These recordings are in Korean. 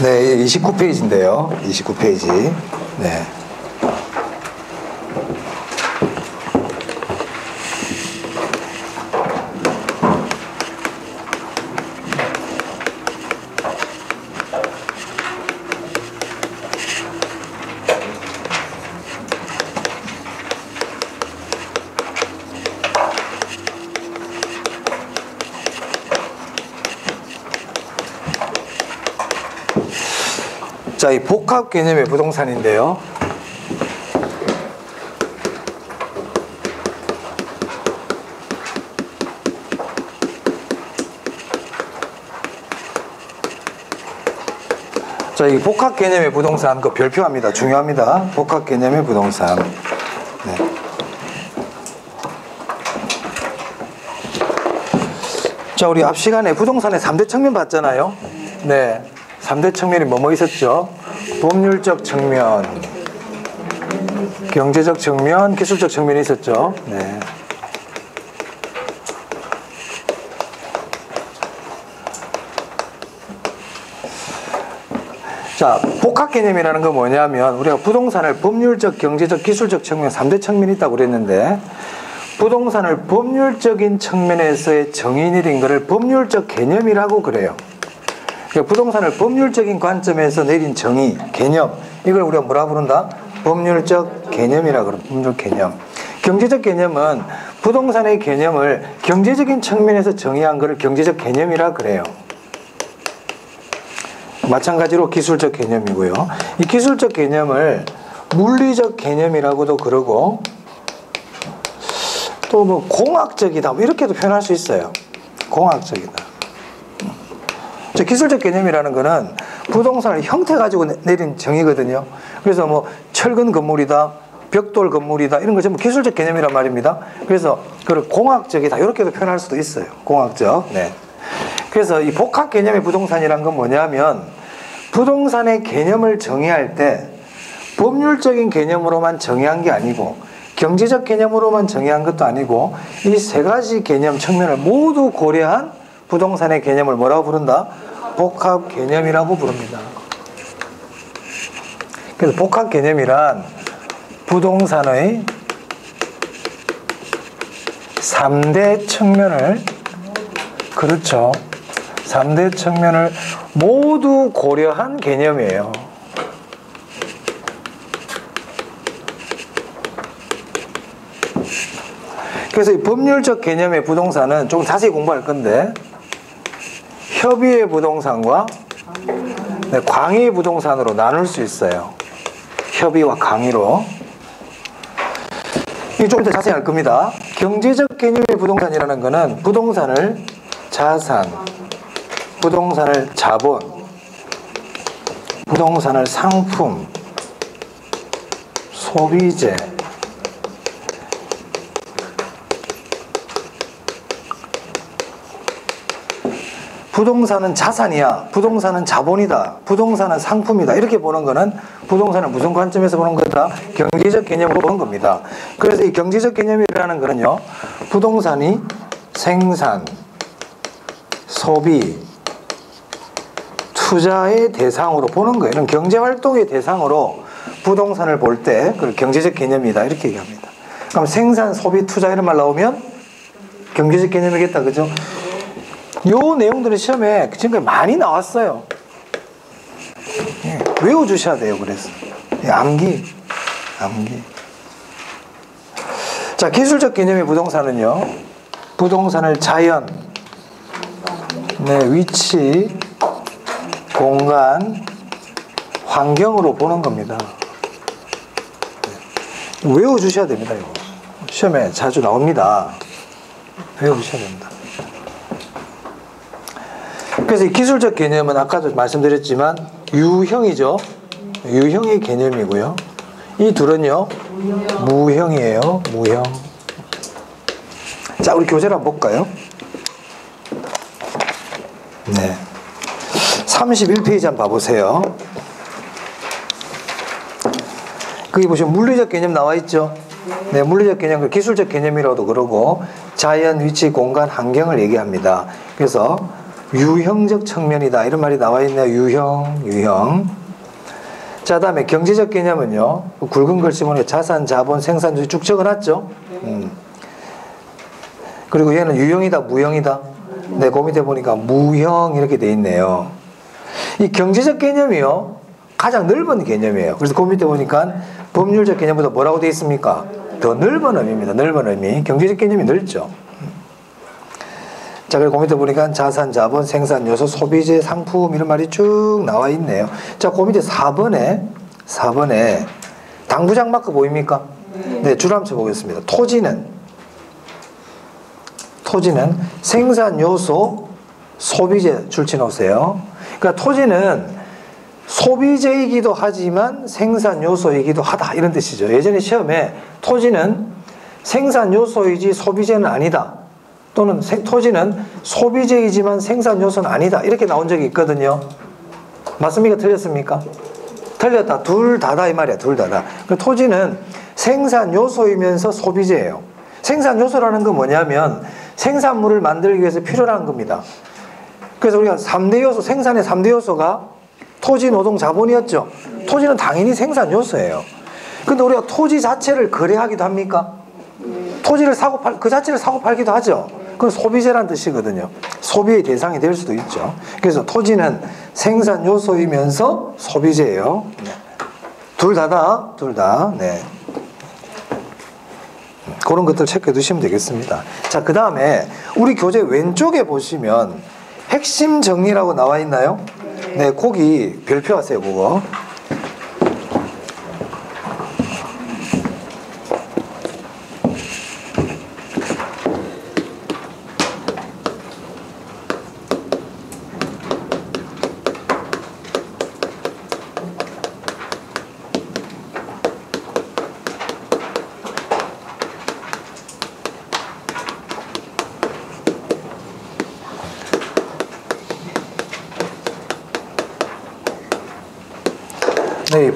네, 29페이지인데요. 29페이지. 네. 자, 이 복합 개념의 부동산인데요. 자, 이 복합 개념의 부동산 그 별표합니다. 중요합니다. 복합 개념의 부동산. 네. 자, 우리 앞 시간에 부동산의 3대 측면 봤잖아요. 네. 3대 측면이 뭐뭐 있었죠? 법률적 측면, 경제적 측면, 기술적 측면이 있었죠. 네. 자, 복합 개념이라는 건 뭐냐면 우리가 부동산을 법률적, 경제적, 기술적 측면 3대 측면이 있다고 그랬는데 부동산을 법률적인 측면에서의 정의 내린 것을 법률적 개념이라고 그래요. 그러니까 부동산을 법률적인 관점에서 내린 정의, 개념, 이걸 우리가 뭐라 부른다? 법률적 개념이라고 그럽니다. 법률적 개념. 경제적 개념은 부동산의 개념을 경제적인 측면에서 정의한 것을 경제적 개념이라 그래요. 마찬가지로 기술적 개념이고요. 이 기술적 개념을 물리적 개념이라고도 그러고 또 뭐 공학적이다 뭐 이렇게도 표현할 수 있어요. 공학적이다. 기술적 개념이라는 거는 부동산을 형태 가지고 내린 정의거든요. 그래서 뭐 철근 건물이다, 벽돌 건물이다 이런 거 전부 기술적 개념이란 말입니다. 그래서 그걸 공학적이다 이렇게도 표현할 수도 있어요. 공학적. 네. 그래서 이 복합 개념의 부동산이란 건 뭐냐면 부동산의 개념을 정의할 때 법률적인 개념으로만 정의한 게 아니고 경제적 개념으로만 정의한 것도 아니고 이 세 가지 개념 측면을 모두 고려한 부동산의 개념을 뭐라고 부른다? 복합 개념이라고 부릅니다. 그래서 복합 개념이란 부동산의 3대 측면을, 그렇죠. 3대 측면을 모두 고려한 개념이에요. 그래서 이 법률적 개념의 부동산은 좀 자세히 공부할 건데 협의의 부동산과 광의의 부동산으로 나눌 수 있어요. 협의와 강의로. 이게 좀 더 자세히 할 겁니다. 경제적 개념의 부동산이라는 것은 부동산을 자산, 부동산을 자본, 부동산을 상품, 소비재, 부동산은 자산이야, 부동산은 자본이다, 부동산은 상품이다 이렇게 보는 거는 부동산을 무슨 관점에서 보는 거다? 경제적 개념으로 보는 겁니다. 그래서 이 경제적 개념이라는 거는요 부동산이 생산, 소비, 투자의 대상으로 보는 거예요. 이런 경제활동의 대상으로 부동산을 볼 때 그걸 경제적 개념이다 이렇게 얘기합니다. 그럼 생산, 소비, 투자 이런 말 나오면 경제적 개념이겠다, 그죠? 요 내용들은 시험에 지금까지 많이 나왔어요. 예, 외워주셔야 돼요. 그래서 예, 암기. 자, 기술적 개념의 부동산은요 부동산을 자연, 위치, 공간, 환경으로 보는 겁니다. 외워주셔야 됩니다. 이거 시험에 자주 나옵니다. 외워주셔야 됩니다. 그래서 이 기술적 개념은 아까도 말씀드렸지만 유형이죠. 유형의 개념이고요. 이 둘은요 무형이에요. 무형. 자, 우리 교재를 한번 볼까요? 네. 31페이지 한번 봐보세요. 거기 보시면 물리적 개념 나와 있죠. 네, 물리적 개념을 기술적 개념이라고도 그러고 자연, 위치, 공간, 환경을 얘기합니다. 그래서 유형적 측면이다. 이런 말이 나와 있네요. 유형. 자, 다음에 경제적 개념은요. 굵은 글씨 보니까 자산, 자본, 생산주의 쭉 적어놨죠. 그리고 얘는 유형이다, 무형이다. 네, 그 밑에 보니까 무형 이렇게 돼 있네요. 이 경제적 개념이요. 가장 넓은 개념이에요. 그래서 그 밑에 보니까 법률적 개념보다 뭐라고 돼 있습니까? 더 넓은 의미입니다. 넓은 의미. 경제적 개념이 넓죠. 자, 그리고 그 밑에 보니까 자산, 자본, 생산, 요소, 소비재, 상품 이런 말이 쭉 나와 있네요. 자, 그 밑에 4번에 당부장 마크 보입니까? 네, 줄 한번 쳐보겠습니다. 토지는 생산 요소, 소비재 줄 쳐놓으세요. 그러니까 토지는 소비재이기도 하지만 생산 요소이기도 하다 이런 뜻이죠. 예전에 시험에 토지는 생산 요소이지 소비재는 아니다. 또는 토지는 소비재이지만 생산 요소는 아니다. 이렇게 나온 적이 있거든요. 맞습니까? 틀렸습니까? 틀렸다. 둘 다다 이 말이야. 둘 다다. 토지는 생산 요소이면서 소비재예요. 생산 요소라는 건 뭐냐면 생산물을 만들기 위해서 필요한 겁니다. 그래서 우리가 3대 요소, 생산의 3대 요소가 토지, 노동, 자본이었죠. 토지는 당연히 생산 요소예요. 근데 우리가 토지 자체를 거래하기도 합니까? 토지를 그 자체를 사고 팔기도 하죠. 그건 소비재란 뜻이거든요. 소비의 대상이 될 수도 있죠. 그래서 토지는 생산 요소이면서 소비재예요. 네. 둘 다. 네. 그런 것들 체크해 두시면 되겠습니다. 자, 그 다음에 우리 교재 왼쪽에 보시면 핵심 정리라고 나와 있나요? 네, 거기 별표 하세요, 그거. 네,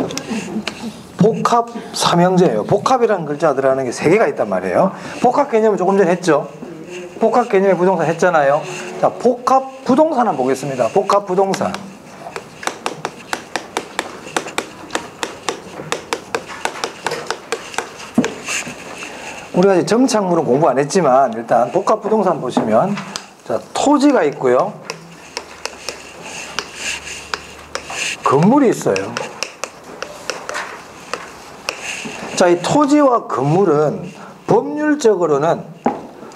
복합 삼형제예요. 복합이라는 글자 들어가는 게 3개가 있단 말이에요. 복합 개념은 조금 전에 했죠. 복합 개념의 부동산 했잖아요. 자, 복합 부동산 한번 보겠습니다. 복합 부동산. 우리가 아직 정착물은 공부 안 했지만 일단 복합 부동산 보시면 자, 토지가 있고요. 건물이 있어요. 자, 이 토지와 건물은 법률적으로는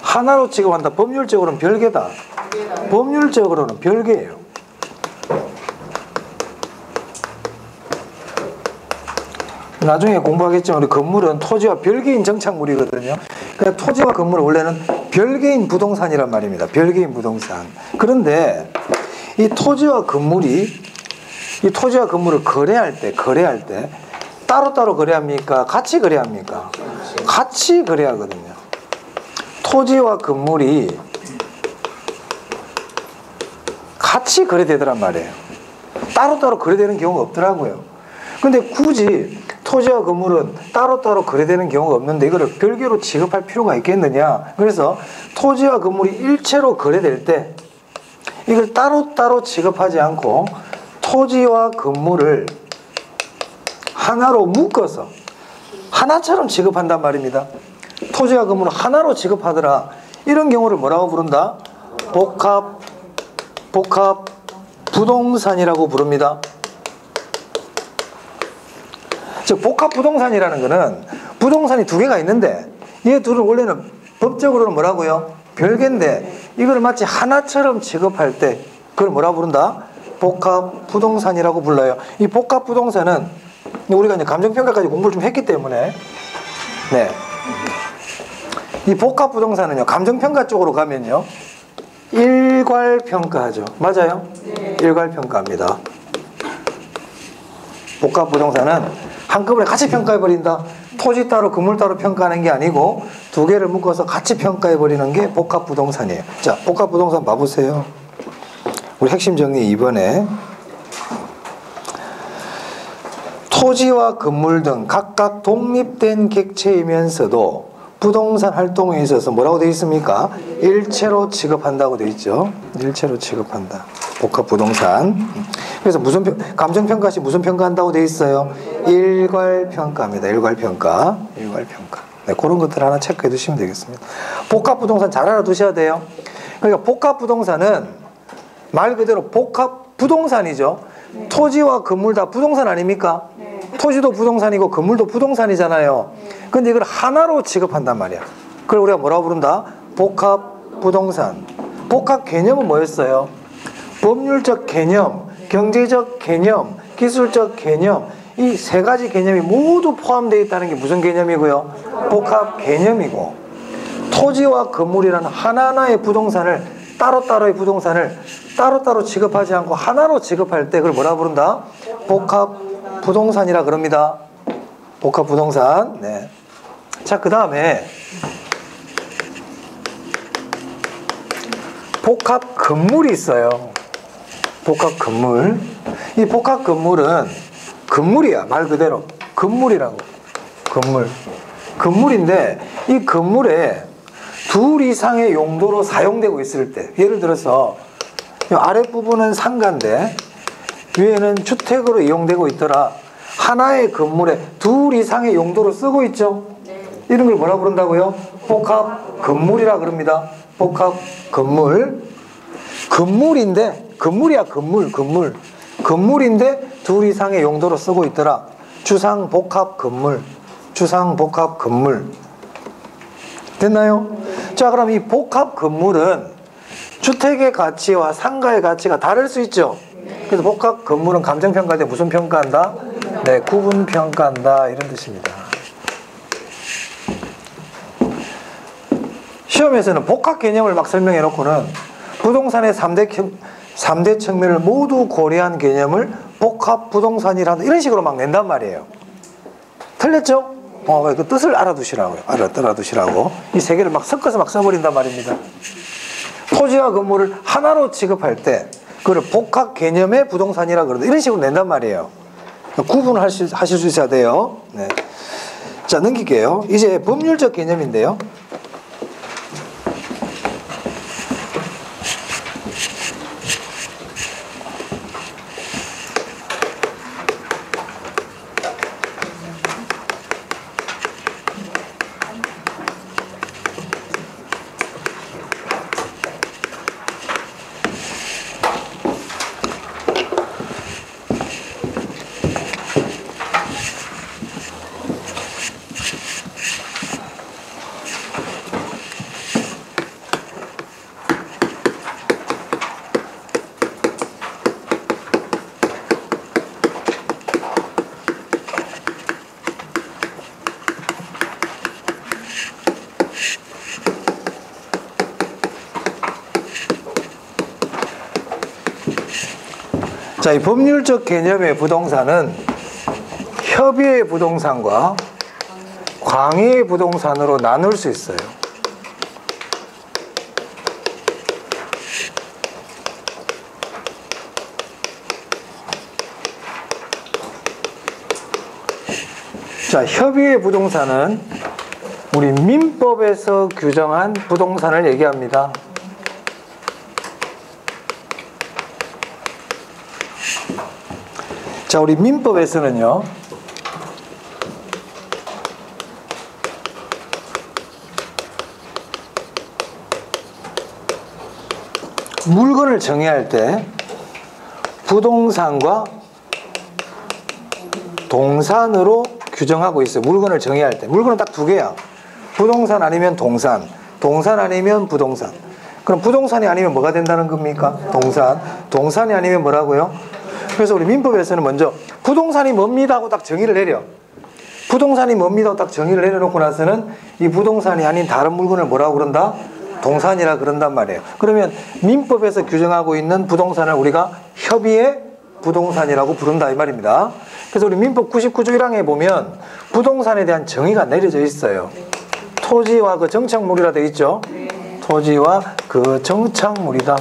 하나로 취급한다. 법률적으로는 별개다. 법률적으로는 별개예요. 나중에 공부하겠지만 우리 건물은 토지와 별개인 정착물이거든요. 그러니까 토지와 건물은 원래는 별개인 부동산이란 말입니다. 별개인 부동산. 그런데 이 토지와 건물을 거래할 때 따로따로 거래합니까? 같이 거래합니까? 같이 거래하거든요. 토지와 건물이 같이 거래되더란 말이에요. 따로따로 거래되는 경우가 없더라고요. 근데 굳이 토지와 건물은 따로따로 거래되는 경우가 없는데 이거를 별개로 취급할 필요가 있겠느냐. 그래서 토지와 건물이 일체로 거래될 때 이걸 따로따로 취급하지 않고 토지와 건물을 하나로 묶어서 하나처럼 취급한단 말입니다. 토지와 건물을 하나로 취급하더라. 이런 경우를 뭐라고 부른다? 복합 부동산이라고 부릅니다. 즉 복합 부동산이라는 것은 부동산이 2개가 있는데 얘 둘은 원래는 법적으로는 뭐라고요? 별개인데 이걸 마치 하나처럼 취급할 때 그걸 뭐라고 부른다? 복합 부동산이라고 불러요. 이 복합 부동산은 우리가 이제 감정평가까지 공부를 좀 했기 때문에 네. 이 복합 부동산은요, 감정평가 쪽으로 가면요, 일괄평가하죠. 맞아요? 네. 일괄평가합니다. 복합 부동산은 한꺼번에 같이 평가해버린다. 토지 따로 건물 따로 평가하는 게 아니고 2개를 묶어서 같이 평가해버리는 게 복합 부동산이에요. 자, 복합 부동산 봐보세요. 우리 핵심 정리 2번에 토지와 건물 등 각각 독립된 객체이면서도 부동산 활동에 있어서 뭐라고 되어 있습니까? 일체로 취급한다고 되어 있죠. 일체로 취급한다. 복합 부동산. 그래서 무슨 감정평가 시 무슨 평가한다고 되어 있어요? 일괄평가입니다. 일괄평가. 일괄평가. 네, 그런 것들 하나 체크해 두시면 되겠습니다. 복합 부동산 잘 알아두셔야 돼요. 그러니까 복합 부동산은 말 그대로 복합 부동산이죠. 네. 토지와 건물 다 부동산 아닙니까? 네. 토지도 부동산이고 건물도 부동산이잖아요. 근데 이걸 하나로 취급한단 말이야. 그걸 우리가 뭐라고 부른다? 복합 부동산. 복합 개념은 뭐였어요? 법률적 개념, 경제적 개념, 기술적 개념, 이 세 가지 개념이 모두 포함되어 있다는 게 무슨 개념이고요? 복합 개념이고, 토지와 건물이라는 하나하나의 부동산을 따로따로의 부동산을 따로따로 취급하지 않고 하나로 취급할 때 그걸 뭐라 부른다? 복합 부동산이라 그럽니다. 복합 부동산. 네. 자, 그 다음에 복합 건물이 있어요. 복합 건물. 이 복합 건물은 건물이야. 말 그대로 건물이라고. 건물. 건물인데 이 건물에 둘 이상의 용도로 사용되고 있을 때, 예를 들어서 이 아랫부분은 상가인데 위에는 주택으로 이용되고 있더라. 하나의 건물에 둘 이상의 용도로 쓰고 있죠. 이런 걸 뭐라 부른다고요? 복합 건물이라 그럽니다. 복합 건물. 건물인데, 건물이야 건물. 건물인데 둘 이상의 용도로 쓰고 있더라. 주상 복합 건물. 주상 복합 건물. 됐나요? 자, 그럼 이 복합 건물은 주택의 가치와 상가의 가치가 다를 수 있죠. 그래서 복합 건물은 감정평가할 때 무슨 평가한다? 네, 구분평가한다. 이런 뜻입니다. 시험에서는 복합 개념을 막 설명해 놓고는 부동산의 3대 측면을 모두 고려한 개념을 복합 부동산이란다. 이런 식으로 막 낸단 말이에요. 틀렸죠? 그 뜻을 알아두시라고요. 알아두시라고. 이 세 개를 막 섞어서 막 써버린단 말입니다. 토지와 건물을 하나로 취급할 때 그걸 복합 개념의 부동산이라 그러다. 이런 식으로 낸단 말이에요. 구분을 하실 수 있어야 돼요. 네. 자, 넘길게요. 이제 법률적 개념인데요. 자, 이 법률적 개념의 부동산은 협의의 부동산과 광의의 부동산으로 나눌 수 있어요. 자, 협의의 부동산은 우리 민법에서 규정한 부동산을 얘기합니다. 자, 우리 민법에서는요, 물건을 정의할 때 부동산과 동산으로 규정하고 있어요. 물건을 정의할 때. 물건은 딱 두 개야. 부동산 아니면 동산, 동산 아니면 부동산. 그럼 부동산이 아니면 뭐가 된다는 겁니까? 동산. 동산이 아니면 뭐라고요? 그래서 우리 민법에서는 먼저 부동산이 뭡니다 하고 딱 정의를 내려. 부동산이 뭡니다 하고 딱 정의를 내려놓고 나서는 이 부동산이 아닌 다른 물건을 뭐라고 그런다? 동산이라 그런단 말이에요. 그러면 민법에서 규정하고 있는 부동산을 우리가 협의의 부동산이라고 부른다 이 말입니다. 그래서 우리 민법 99조 1항에 보면 부동산에 대한 정의가 내려져 있어요. 토지와 그 정착물이라 되어 있죠. 토지와 그 정착물이다.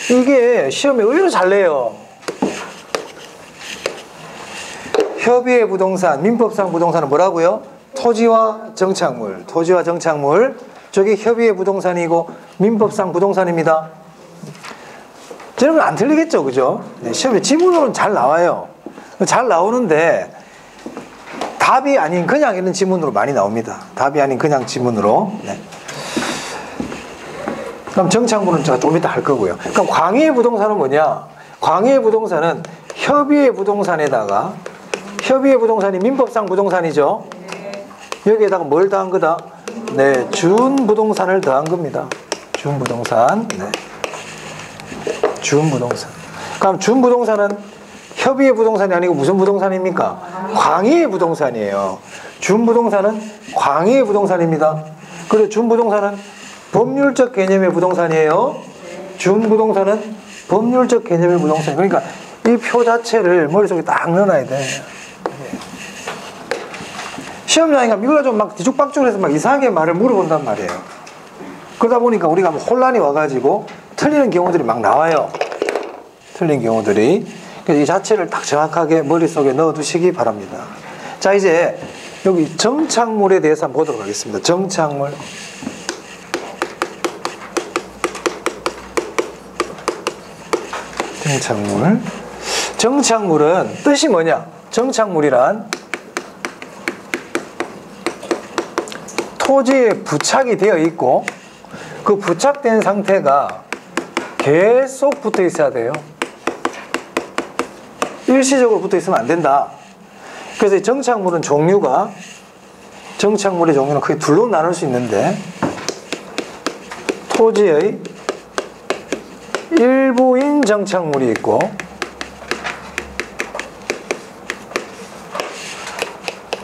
이게 시험에 의외로 잘 내요. 협의의 부동산, 민법상 부동산은 뭐라고요? 토지와 정착물. 토지와 정착물. 저게 협의의 부동산이고 민법상 부동산입니다. 저런 건 안 틀리겠죠, 그죠? 네, 시험에 지문으로는 잘 나와요. 잘 나오는데 답이 아닌 그냥 이런 지문으로 많이 나옵니다. 답이 아닌 그냥 지문으로. 네. 그럼 정착물은 제가 좀 이따 할 거고요. 그럼 광의의 부동산은 뭐냐? 광의의 부동산은 협의의 부동산에다가, 협의의 부동산이 민법상 부동산이죠. 여기에다가 뭘 더한 거다? 네, 준부동산을 더한 겁니다. 준부동산. 네. 준부동산. 그럼 준부동산은 협의의 부동산이 아니고 무슨 부동산입니까? 광의의 부동산이에요. 준부동산은 광의의 부동산입니다. 그리고 준부동산은 법률적 개념의 부동산이에요. 준부동산은 법률적 개념의 부동산. 그러니까 이 표 자체를 머릿속에 딱 넣어놔야 돼. 시험장이가 미국가 좀 막 뒤죽박죽을 해서 막 이상하게 말을 물어본단 말이에요. 그러다 보니까 우리가 뭐 혼란이 와가지고 틀리는 경우들이 막 나와요. 틀린 경우들이. 그래서 이 자체를 딱 정확하게 머릿속에 넣어두시기 바랍니다. 자, 이제 여기 정착물에 대해서 한번 보도록 하겠습니다. 정착물. 정착물. 정착물은 뜻이 뭐냐? 정착물이란 토지에 부착이 되어 있고 그 부착된 상태가 계속 붙어 있어야 돼요. 일시적으로 붙어 있으면 안 된다. 그래서 정착물은 종류가, 정착물의 종류는 크게 둘로 나눌 수 있는데 토지의 일부인 정착물이 있고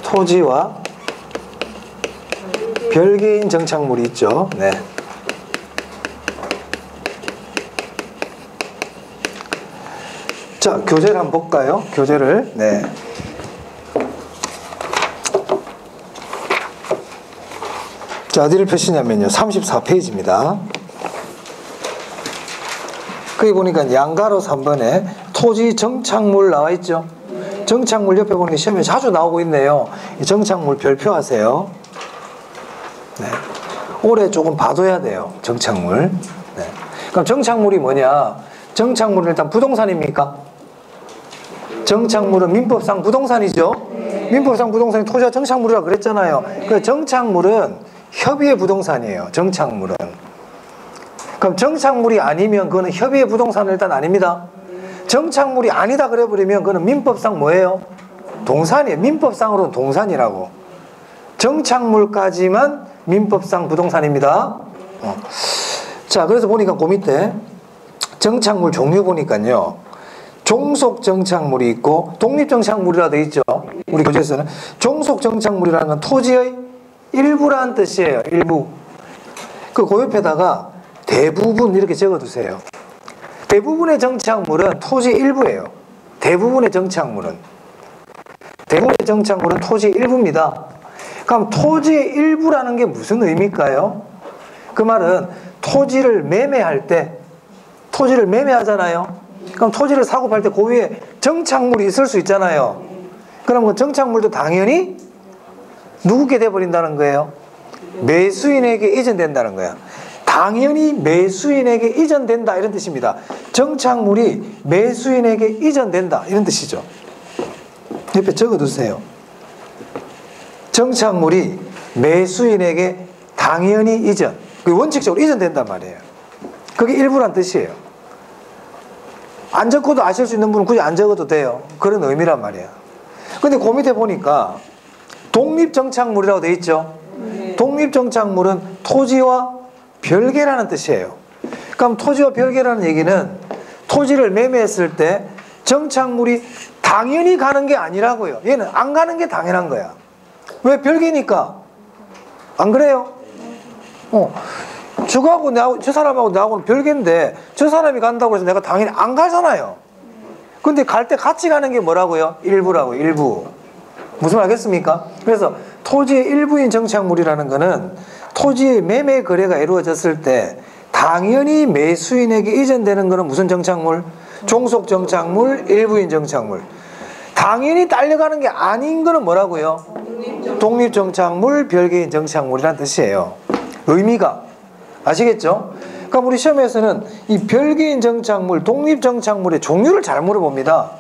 토지와 별개인 정착물이 있죠. 네. 자, 교재를 한번 볼까요? 교재를. 네. 자, 어디를 펴시냐면요. 34페이지입니다. 거기 보니까 양가로 3번에 토지 정착물 나와 있죠. 정착물 옆에 보니까 시험에 자주 나오고 있네요. 이 정착물 별표하세요. 네. 오래 조금 봐둬야 돼요. 정착물. 네. 그럼 정착물이 뭐냐? 정착물은 일단 부동산입니까? 정착물은 민법상 부동산이죠. 민법상 부동산이 토지와 정착물이라고 그랬잖아요. 그 정착물은 협의의 부동산이에요. 정착물은. 그럼 정착물이 아니면 그거는 협의의 부동산은 일단 아닙니다. 정착물이 아니다 그래버리면 그거는 민법상 뭐예요? 동산이에요. 민법상으로는 동산이라고. 정착물까지만 민법상 부동산입니다. 자, 그래서 보니까 그 밑에 정착물 종류 보니까요. 종속 정착물이 있고 독립 정착물이라 되어 있죠. 우리 교재에서는 종속 정착물이라는 건 토지의 일부라는 뜻이에요. 일부. 그 옆에다가 대부분 이렇게 적어두세요. 대부분의 정착물은 토지 일부예요. 대부분의 정착물은 토지 일부입니다. 그럼 토지의 일부라는 게 무슨 의미일까요? 그 말은 토지를 매매할 때 토지를 매매하잖아요. 그럼 토지를 사고 팔 때 그 위에 정착물이 있을 수 있잖아요. 그럼 그 정착물도 당연히 누구게 돼버린다는 거예요? 매수인에게 이전된다는 거야. 당연히 매수인에게 이전된다 이런 뜻입니다. 정착물이 매수인에게 이전된다 이런 뜻이죠. 옆에 적어두세요. 정착물이 매수인에게 당연히 이전, 원칙적으로 이전된단 말이에요. 그게 일부란 뜻이에요. 안 적어도 아실 수 있는 분은 굳이 안 적어도 돼요. 그런 의미란 말이에요. 근데 그 밑에 보니까 독립정착물이라고 돼 있죠. 독립정착물은 토지와 별개라는 뜻이에요. 그럼 토지와 별개라는 얘기는 토지를 매매했을 때 정착물이 당연히 가는 게 아니라고요. 얘는 안 가는 게 당연한 거야. 왜? 별개니까. 안 그래요? 저거하고 나하고, 저 사람하고 나하고는 별개인데 저 사람이 간다고 해서 내가 당연히 안 가잖아요. 근데 갈 때 같이 가는 게 뭐라고요? 일부라고. 일부. 무슨 말 알겠습니까? 그래서 토지의 일부인 정착물이라는 거는 토지의 매매 거래가 이루어졌을 때 당연히 매수인에게 이전되는 거는 무슨 정착물? 종속 정착물, 일부인 정착물. 당연히 딸려가는 게 아닌 거는 뭐라고요? 독립정착물, 별개인 정착물이란 뜻이에요. 의미가. 아시겠죠? 그럼 우리 시험에서는 이 별개인 정착물, 독립정착물의 종류를 잘 물어봅니다.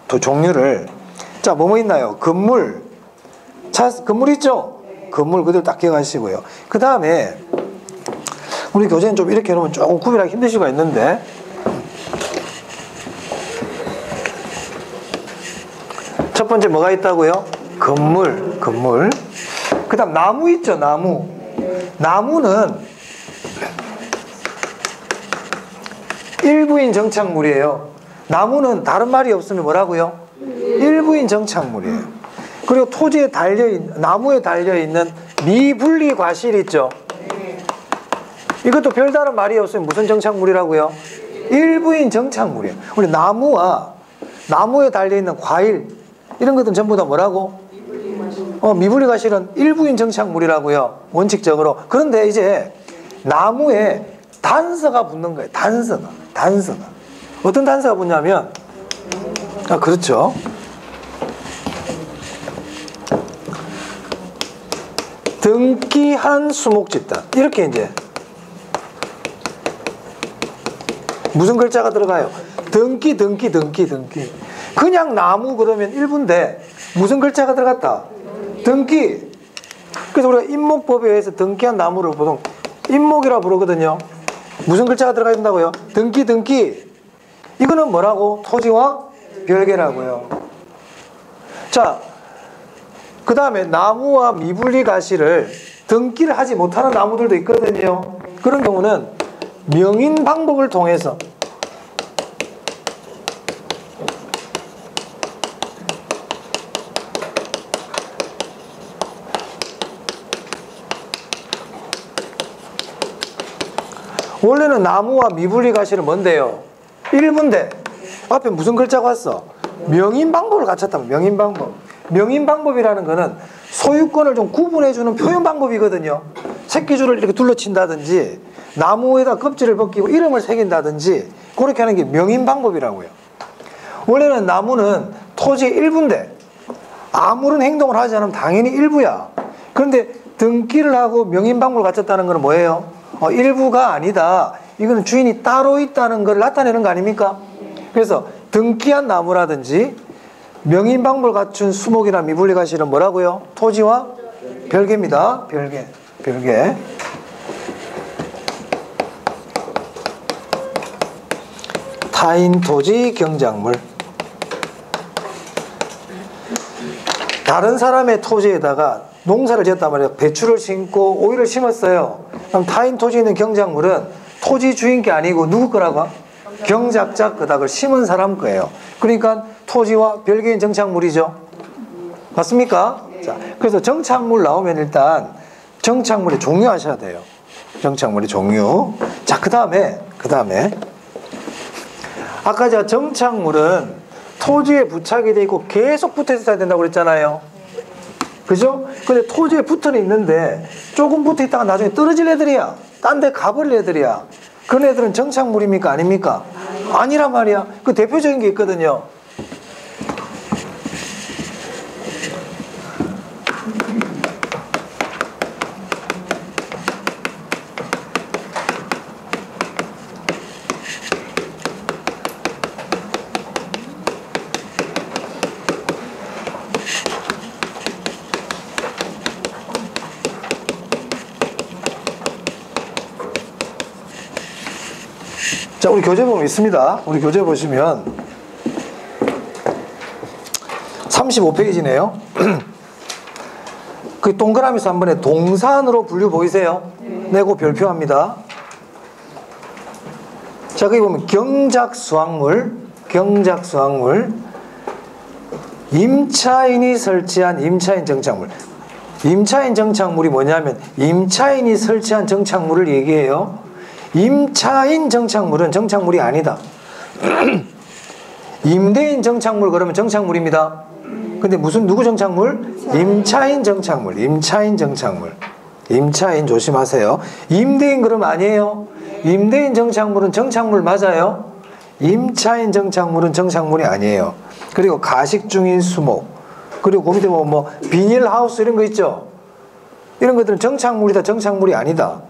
또 종류를. 자, 뭐뭐 있나요? 건물. 건물 있죠? 건물 그대로 딱 기억하시고요. 그 다음에 우리 교재는 좀 이렇게 해놓으면 조금 구별하기 힘들 수가 있는데, 첫 번째 뭐가 있다고요? 건물. 그 다음 나무 있죠? 나무. 나무는 일부인 정착물이에요. 나무는 다른 말이 없으면 뭐라고요? 일부인 정착물이에요. 그리고 토지에 나무에 달려있는 미분리 과실 있죠? 이것도 별다른 말이 없으면 무슨 정착물이라고요? 일부인 정착물이에요. 우리 나무에 달려있는 과일 이런 것들은 전부 다 뭐라고? 미분리 과실은 일부인 정착물이라고요, 원칙적으로. 그런데 이제 나무에 단서가 붙는 거예요. 단서가. 어떤 단서가 붙냐면, 그렇죠. 등기한 수목집단. 이렇게 이제 무슨 글자가 들어가요? 등기. 그냥 나무 그러면 일부인데 무슨 글자가 들어갔다? 등기. 그래서 우리가 임목법에 의해서 등기한 나무를 보통 임목이라 부르거든요. 무슨 글자가 들어가야 된다고요? 등기. 이거는 뭐라고? 토지와 별개라고요. 자, 그 다음에 나무와 미분리 과실을 등기를 하지 못하는 나무들도 있거든요. 그런 경우는 명인 방법을 통해서 원래는 나무와 미분리 과실은 뭔데요? 일부인데 앞에 무슨 글자가 왔어? 명인 방법을 갖췄다면 명인 방법. 명인 방법이라는 거는 소유권을 좀 구분해주는 표현 방법이거든요. 새끼줄을 이렇게 둘러친다든지 나무에다 껍질을 벗기고 이름을 새긴다든지 그렇게 하는 게 명인 방법이라고요. 원래는 나무는 토지의 일부인데 아무런 행동을 하지 않으면 당연히 일부야. 그런데 등기를 하고 명인 방법을 갖췄다는 건 뭐예요? 일부가 아니다. 이거는 주인이 따로 있다는 걸 나타내는 거 아닙니까? 그래서 등기한 나무라든지 명인 방법을 갖춘 수목이나 미분리 과실은 뭐라고요? 토지와 별개입니다. 별개. 타인 토지 경작물. 다른 사람의 토지에다가 농사를 지었단 말이에요. 배추를 심고 오이를 심었어요. 그럼 타인 토지에 있는 경작물은 토지 주인 게 아니고 누구 거라고? 경작자 거다. 그걸 심은 사람 거예요. 그러니까 토지와 별개인 정착물이죠. 맞습니까? 자, 그래서 정착물 나오면 일단 정착물의 종류 하셔야 돼요. 정착물의 종류. 자, 그 다음에 아까 제가 정착물은 토지에 부착이 돼 있고 계속 붙어 있어야 된다고 그랬잖아요. 그죠? 근데 토지에 붙어 있는데 조금 붙어 있다가 나중에 떨어질 애들이야. 딴 데 가버릴 애들이야. 그런 애들은 정착물입니까? 아닙니까? 아니란 말이야. 그 대표적인 게 있거든요. 자, 우리 교재 보면 있습니다. 우리 교재 보시면 35페이지네요. 그 동그라미 3번에 동산으로 분류 보이세요? 네, 그 별표합니다. 자, 거기 보면 경작수확물, 임차인이 설치한 임차인 정착물. 임차인 정착물이 뭐냐면 임차인이 설치한 정착물을 얘기해요. 임차인 정착물은 정착물이 아니다. 임대인 정착물 그러면 정착물입니다. 근데 누구 정착물? 임차인 정착물. 임차인 조심하세요. 임대인 그러면 아니에요. 임대인 정착물은 정착물 맞아요. 임차인 정착물은 정착물이 아니에요. 그리고 가식 중인 수목, 그리고 그 밑에 뭐 비닐하우스 이런 거 있죠. 이런 것들은 정착물이다, 정착물이 아니다.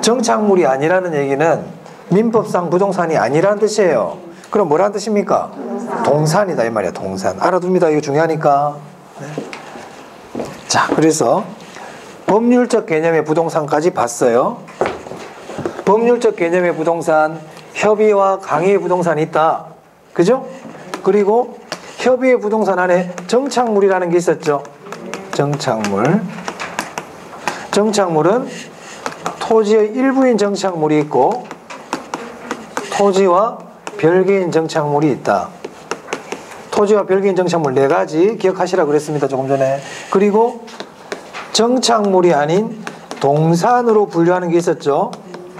정착물이 아니라는 얘기는 민법상 부동산이 아니라는 뜻이에요. 그럼 뭐라는 뜻입니까? 동산이다 이 말이야. 동산. 알아둡니다. 이거 중요하니까. 네. 자, 그래서 법률적 개념의 부동산까지 봤어요. 법률적 개념의 부동산, 협의와 강의의 부동산이 있다. 그죠? 그리고 협의의 부동산 안에 정착물이라는 게 있었죠. 정착물. 정착물은 토지의 일부인 정착물이 있고 토지와 별개인 정착물이 있다. 토지와 별개인 정착물 4가지 기억하시라고 그랬습니다. 조금 전에. 그리고 정착물이 아닌 동산으로 분류하는 게 있었죠.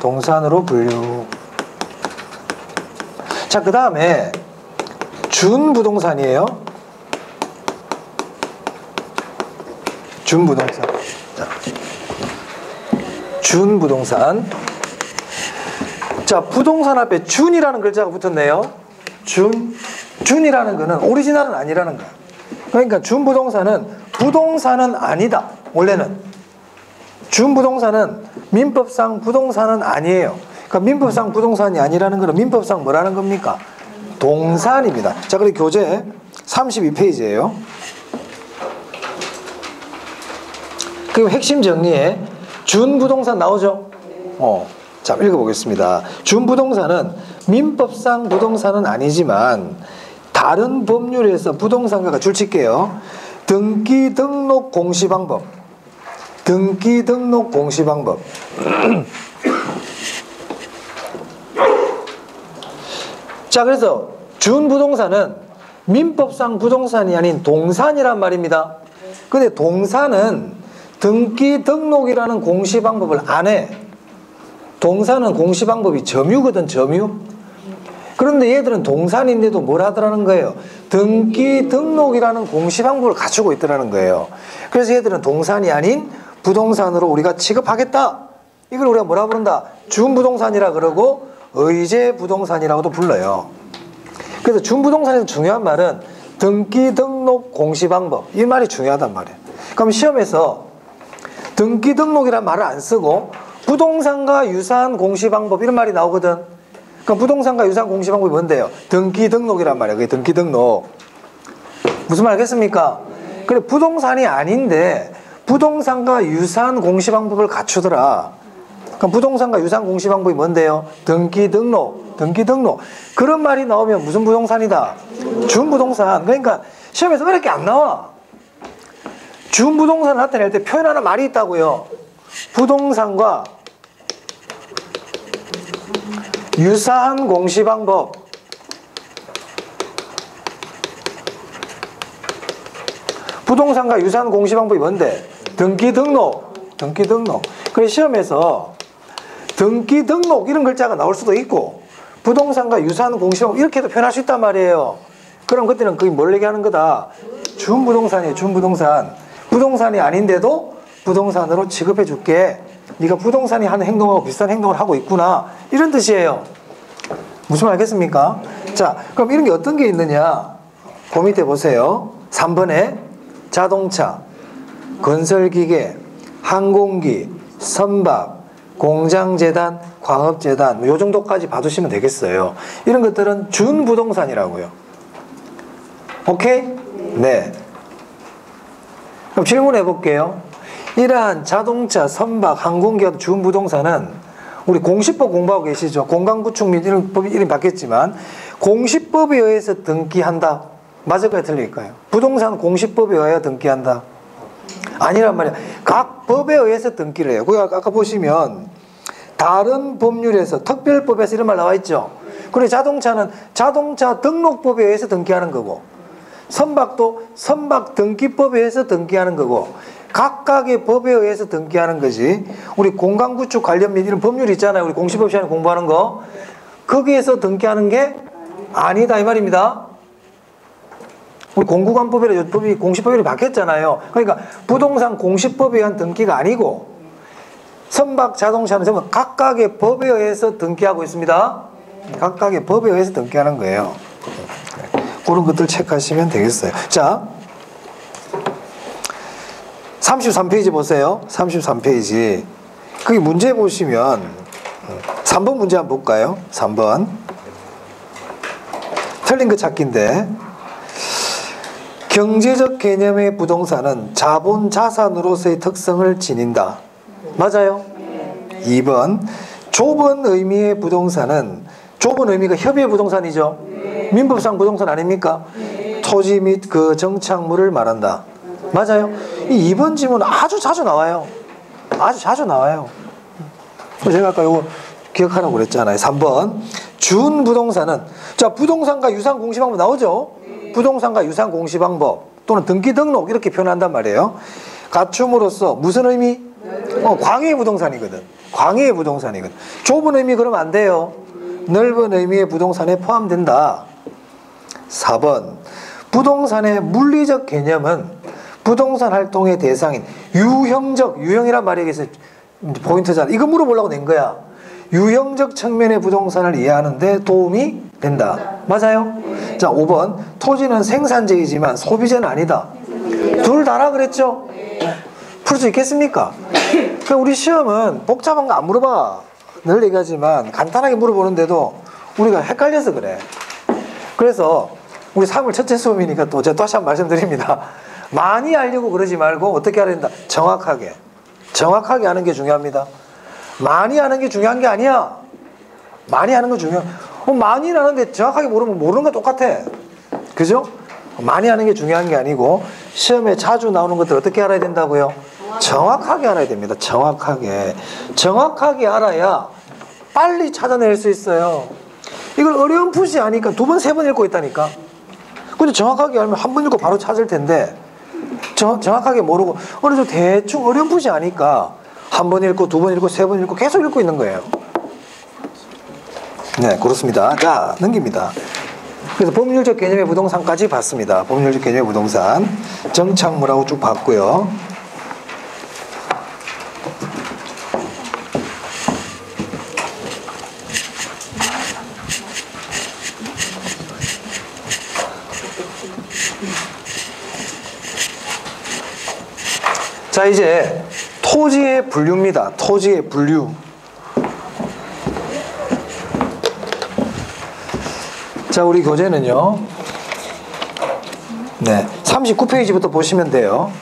동산으로 분류. 자, 그 다음에 준부동산이에요. 준부동산. 자, 준부동산. 자, 부동산 앞에 준이라는 글자가 붙었네요. 준이라는 거는 오리지널은 아니라는 거야. 그러니까 준부동산은 부동산은 아니다. 원래는 준부동산은 민법상 부동산은 아니에요. 그러니까 민법상 부동산이 아니라는 거는 민법상 뭐라는 겁니까? 동산입니다. 자, 그리고 교재 32페이지예요. 그리고 핵심 정리에 준부동산 나오죠? 자, 읽어보겠습니다. 준부동산은 민법상 부동산은 아니지만 다른 법률에서 부동산과가 줄칠게요. 등기 등록 공시 방법. 등기 등록 공시 방법. 자, 그래서 준부동산은 민법상 부동산이 아닌 동산이란 말입니다. 근데 동산은 등기 등록이라는 공시 방법을 안 해. 동산은 공시 방법이 점유거든, 점유. 그런데 얘들은 동산인데도 뭘 하더라는 거예요? 등기 등록이라는 공시 방법을 갖추고 있더라는 거예요. 그래서 얘들은 동산이 아닌 부동산으로 우리가 취급하겠다. 이걸 우리가 뭐라 부른다? 준부동산이라 그러고 의제 부동산이라고도 불러요. 그래서 준부동산에서 중요한 말은 등기 등록 공시 방법. 이 말이 중요하단 말이에요. 그럼 시험에서 등기 등록이란 말을 안 쓰고 부동산과 유사한 공시 방법 이런 말이 나오거든. 그럼 부동산과 유사한 공시 방법이 뭔데요? 등기 등록이란 말이에요. 그게 등기 등록. 무슨 말 알겠습니까? 그래, 부동산이 아닌데 부동산과 유사한 공시 방법을 갖추더라. 그럼 부동산과 유사한 공시 방법이 뭔데요? 등기 등록. 등기 등록. 그런 말이 나오면 무슨 부동산이다? 준부동산. 그러니까 시험에서 그렇게 안 나와. 준부동산을 나타낼 때 표현하는 말이 있다고요. 부동산과 유사한 공시 방법. 부동산과 유사한 공시 방법이 뭔데? 등기 등록. 등기 등록. 그래서 시험에서 등기 등록 이런 글자가 나올 수도 있고 부동산과 유사한 공시 방법 이렇게도 표현할 수 있단 말이에요. 그럼 그때는 그게 뭘 얘기하는 거다? 준부동산이에요. 준부동산. 부동산이 아닌데도 부동산으로 취급해 줄게. 네가 부동산이 하는 행동하고 비슷한 행동을 하고 있구나. 이런 뜻이에요. 무슨 말 알겠습니까? 자, 그럼 이런 게 어떤 게 있느냐? 그 밑에 보세요. 3번에 자동차, 건설기계, 항공기, 선박, 공장재단, 광업재단 요 정도까지 봐두시면 되겠어요. 이런 것들은 준부동산이라고요. 오케이? 네. 그럼 질문해 볼게요. 이러한 자동차, 선박, 항공기업 준부동산은 우리 공시법 공부하고 계시죠? 공간구축 및 이런 법이 이름이 바뀌었지만 공시법에 의해서 등기한다. 맞을까요? 틀릴까요? 부동산 공시법에 의하여 등기한다. 아니란 말이야. 각 법에 의해서 등기를 해요. 아까 보시면 다른 법률에서 특별법에서 이런 말 나와 있죠. 그리고 자동차는 자동차 등록법에 의해서 등기하는 거고 선박도 선박 등기법에 의해서 등기하는 거고 각각의 법에 의해서 등기하는 거지. 우리 공간구축 관련 및 이런 법률 있잖아요. 우리 공시법 시간에 공부하는 거. 거기에서 등기하는 게 아니다 이 말입니다. 우리 공구관법이라 법이 공시법이 바뀌었잖아요. 그러니까 부동산 공시법에 의한 등기가 아니고 선박 자동차는 전부 각각의 법에 의해서 등기하고 있습니다. 각각의 법에 의해서 등기하는 거예요. 그런 것들 체크하시면 되겠어요. 자, 33페이지 보세요. 33페이지. 거기 문제 보시면 3번 문제 한번 볼까요? 3번. 틀린 거 찾기인데, 경제적 개념의 부동산은 자본 자산으로서의 특성을 지닌다. 맞아요? 2번. 좁은 의미의 부동산은, 좁은 의미가 협의의 부동산이죠. 민법상 부동산 아닙니까? 토지 및 그 정착물을 말한다. 맞아요? 이 2번 지문 아주 자주 나와요. 아주 자주 나와요. 제가 아까 이거 기억하라고 그랬잖아요. 3번. 준부동산은, 자, 부동산과 유상 공시방법 나오죠? 부동산과 유상 공시방법 또는 등기 등록 이렇게 표현한단 말이에요. 갖춤으로써 무슨 의미? 광의의 부동산이거든. 광의의 부동산이거든. 좁은 의미 그러면 안 돼요. 넓은 의미의 부동산에 포함된다. 4번. 부동산의 물리적 개념은 부동산 활동의 대상인 유형적, 유형이란 말이 여기서 포인트잖아. 이거 물어보려고 낸 거야. 유형적 측면의 부동산을 이해하는데 도움이 된다. 맞아요? 자, 5번. 토지는 생산재이지만 소비재는 아니다. 둘 다라 그랬죠? 풀 수 있겠습니까? 그러니까 우리 시험은 복잡한 거 안 물어봐. 늘 얘기하지만 간단하게 물어보는데도 우리가 헷갈려서 그래. 그래서 우리 3월 첫째 수업이니까 또 제가 다시 한번 말씀드립니다. 많이 알려고 그러지 말고 어떻게 알아야 된다? 정확하게. 정확하게 하는 게 중요합니다. 많이 하는 게 중요한 게 아니야. 많이 하는 건 중요해. 많이 하는데 정확하게 모르면 모르는 거 똑같아. 그죠? 많이 하는 게 중요한 게 아니고 시험에 자주 나오는 것들 어떻게 알아야 된다고요? 정확하게 알아야 됩니다. 정확하게. 정확하게 알아야 빨리 찾아낼 수 있어요. 이걸 어렴풋이 아니까 2번, 3번 읽고 있다니까. 근데 정확하게 알면 한 번 읽고 바로 찾을 텐데 정확하게 모르고 어느 정도 대충 어렴풋이 아니까 한 번 읽고 2번 읽고 3번 읽고 계속 읽고 있는 거예요. 네, 그렇습니다. 자, 넘깁니다. 그래서 법률적 개념의 부동산까지 봤습니다. 법률적 개념의 부동산 정착물하고 쭉 봤고요. 자, 이제 토지의 분류입니다. 토지의 분류. 자, 우리 교재는요. 네, 39페이지부터 보시면 돼요.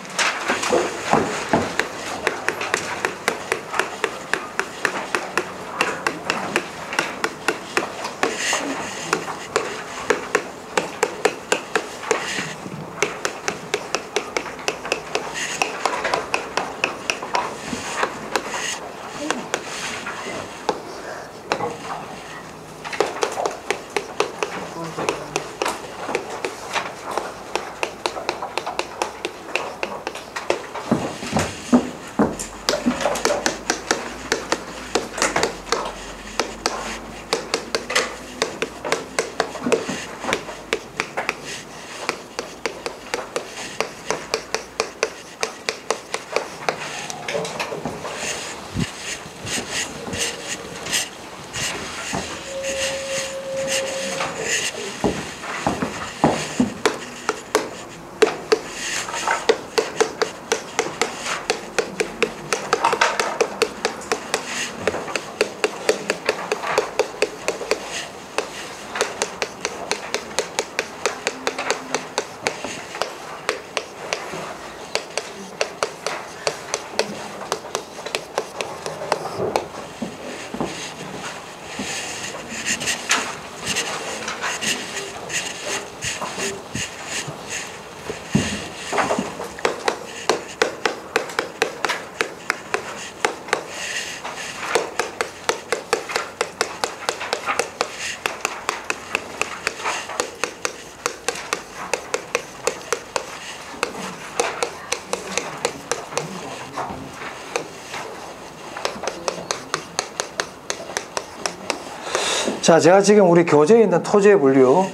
자, 제가 지금 우리 교재에 있는 토지의 분류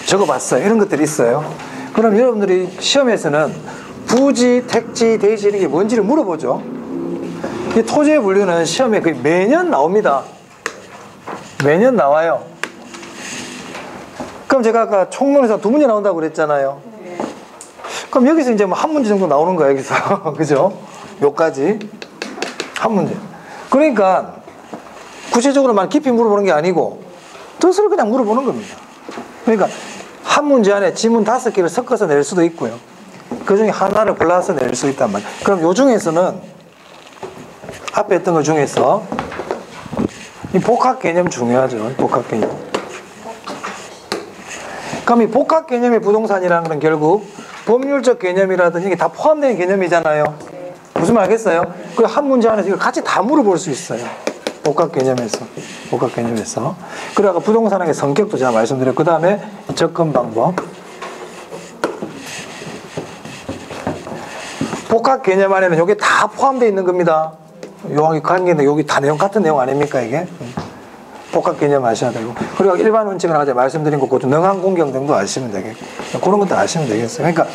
적어봤어요. 이런 것들이 있어요. 그럼 여러분들이 시험에서는 부지, 택지, 대지 이런 게 뭔지를 물어보죠. 이 토지의 분류는 시험에 거의 매년 나옵니다. 매년 나와요. 그럼 제가 아까 총론에서 2문제 나온다고 그랬잖아요. 그럼 여기서 이제 뭐 한 문제 정도 나오는 거야, 여기서. 그죠? 요까지. 한 문제. 그러니까, 구체적으로만 깊이 물어보는 게 아니고, 뜻을 그냥 물어보는 겁니다. 그러니까, 한 문제 안에 지문 5개를 섞어서 낼 수도 있고요. 그 중에 하나를 골라서 낼 수 있단 말이에요. 그럼 요 중에서는, 앞에 했던 것 중에서, 이 복합 개념 중요하죠. 복합 개념. 그럼 이 복합 개념의 부동산이라는 건 결국 법률적 개념이라든지 이게 다 포함되는 개념이잖아요. 무슨 말 알겠어요? 그 한 문제 안에서 이걸 같이 다 물어볼 수 있어요. 복합 개념에서. 복합 개념에서. 그리고 아까 부동산의 성격도 제가 말씀드렸고, 그 다음에 접근 방법. 복합 개념 안에는 이게 다 포함되어 있는 겁니다. 요항이 관계인데 여기 다 내용 같은 내용 아닙니까 이게? 복합 개념 아셔야 되고, 그리고 일반 원칙을 아까 말씀드린 거 그것도 능한 공경 등도 아시면 되겠고, 그런 것도 아시면 되겠어요. 그러니까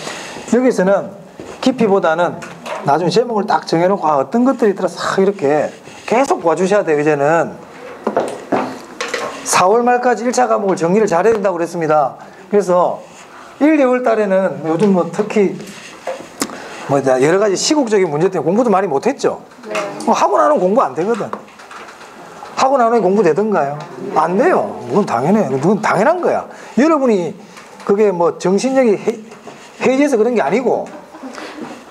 여기서는 깊이보다는 나중에 제목을 딱 정해놓고 어떤 것들이 있더라 싹 이렇게 계속 봐주셔야 돼요. 이제는 4월 말까지 1차 과목을 정리를 잘해야 된다고 그랬습니다. 그래서 1, 2월 달에는 요즘 뭐 특히 뭐 여러 가지 시국적인 문제 때문에 공부도 많이 못했죠. 하고 나면 공부 안 되거든. 하고 나면 공부 되던가요? 안 돼요. 그건 당연해. 그건 당연한 거야. 여러분이 그게 뭐 정신력이 해이해서 그런 게 아니고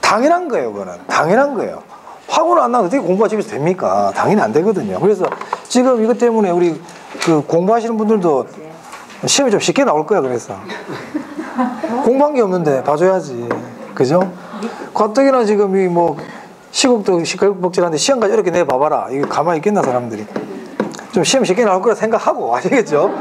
당연한 거예요. 그거는 당연한 거예요. 하고는 안 나면 어떻게 공부가 집에서 됩니까? 당연히 안 되거든요. 그래서 지금 이것 때문에 우리 그 공부하시는 분들도 시험이 좀 쉽게 나올 거야. 그래서 공부한 게 없는데 봐줘야지. 그죠? 가뜩이나 지금 이 뭐 시국도 시끌벅적한데 시험까지 이렇게 내봐봐라. 이게 가만히 있겠나 사람들이. 좀 시험 쉽게 나올 거라 생각하고 아시겠죠?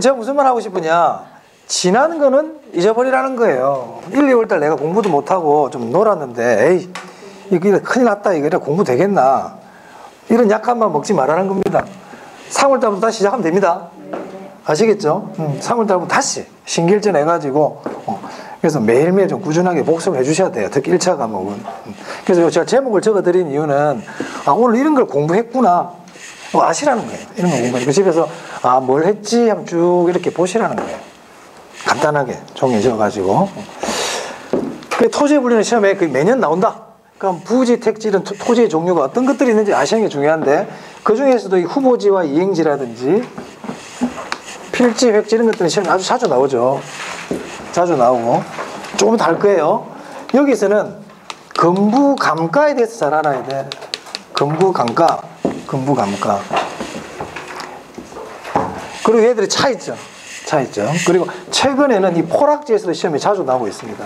제가 무슨 말 하고 싶으냐, 지난 거는 잊어버리라는 거예요. 1, 2월 달 내가 공부도 못하고 좀 놀았는데 에이 이거 큰일 났다, 이거 공부 되겠나, 이런 약한 맘 먹지 말라는 겁니다. 3월 달부터 다시 시작하면 됩니다. 아시겠죠? 3월 달부터 다시 신결전 해가지고 그래서 매일매일 좀 꾸준하게 복습을 해주셔야 돼요. 특히 1차 과목은. 그래서 제가 제목을 적어드린 이유는 오늘 이런 걸 공부했구나 아시라는 거예요. 이런 걸 공부해. 그 집에서 뭘 했지 하면 쭉 이렇게 보시라는 거예요. 간단하게 종이에 적어가지고. 그 토지 분리는 시험에 매년 나온다. 그럼 부지, 택지는 토지의 종류가 어떤 것들이 있는지 아시는 게 중요한데, 그 중에서도 이 후보지와 이행지라든지 필지, 획지 이런 것들은 시험에 아주 자주 나오죠. 자주 나오고 조금 더 할 거예요. 여기서는 건부 감가에 대해서 잘 알아야 돼. 건부 감가, 건부 감가. 그리고 얘들이 차이점. 그리고 최근에는 이 포락지에서도 시험에 자주 나오고 있습니다.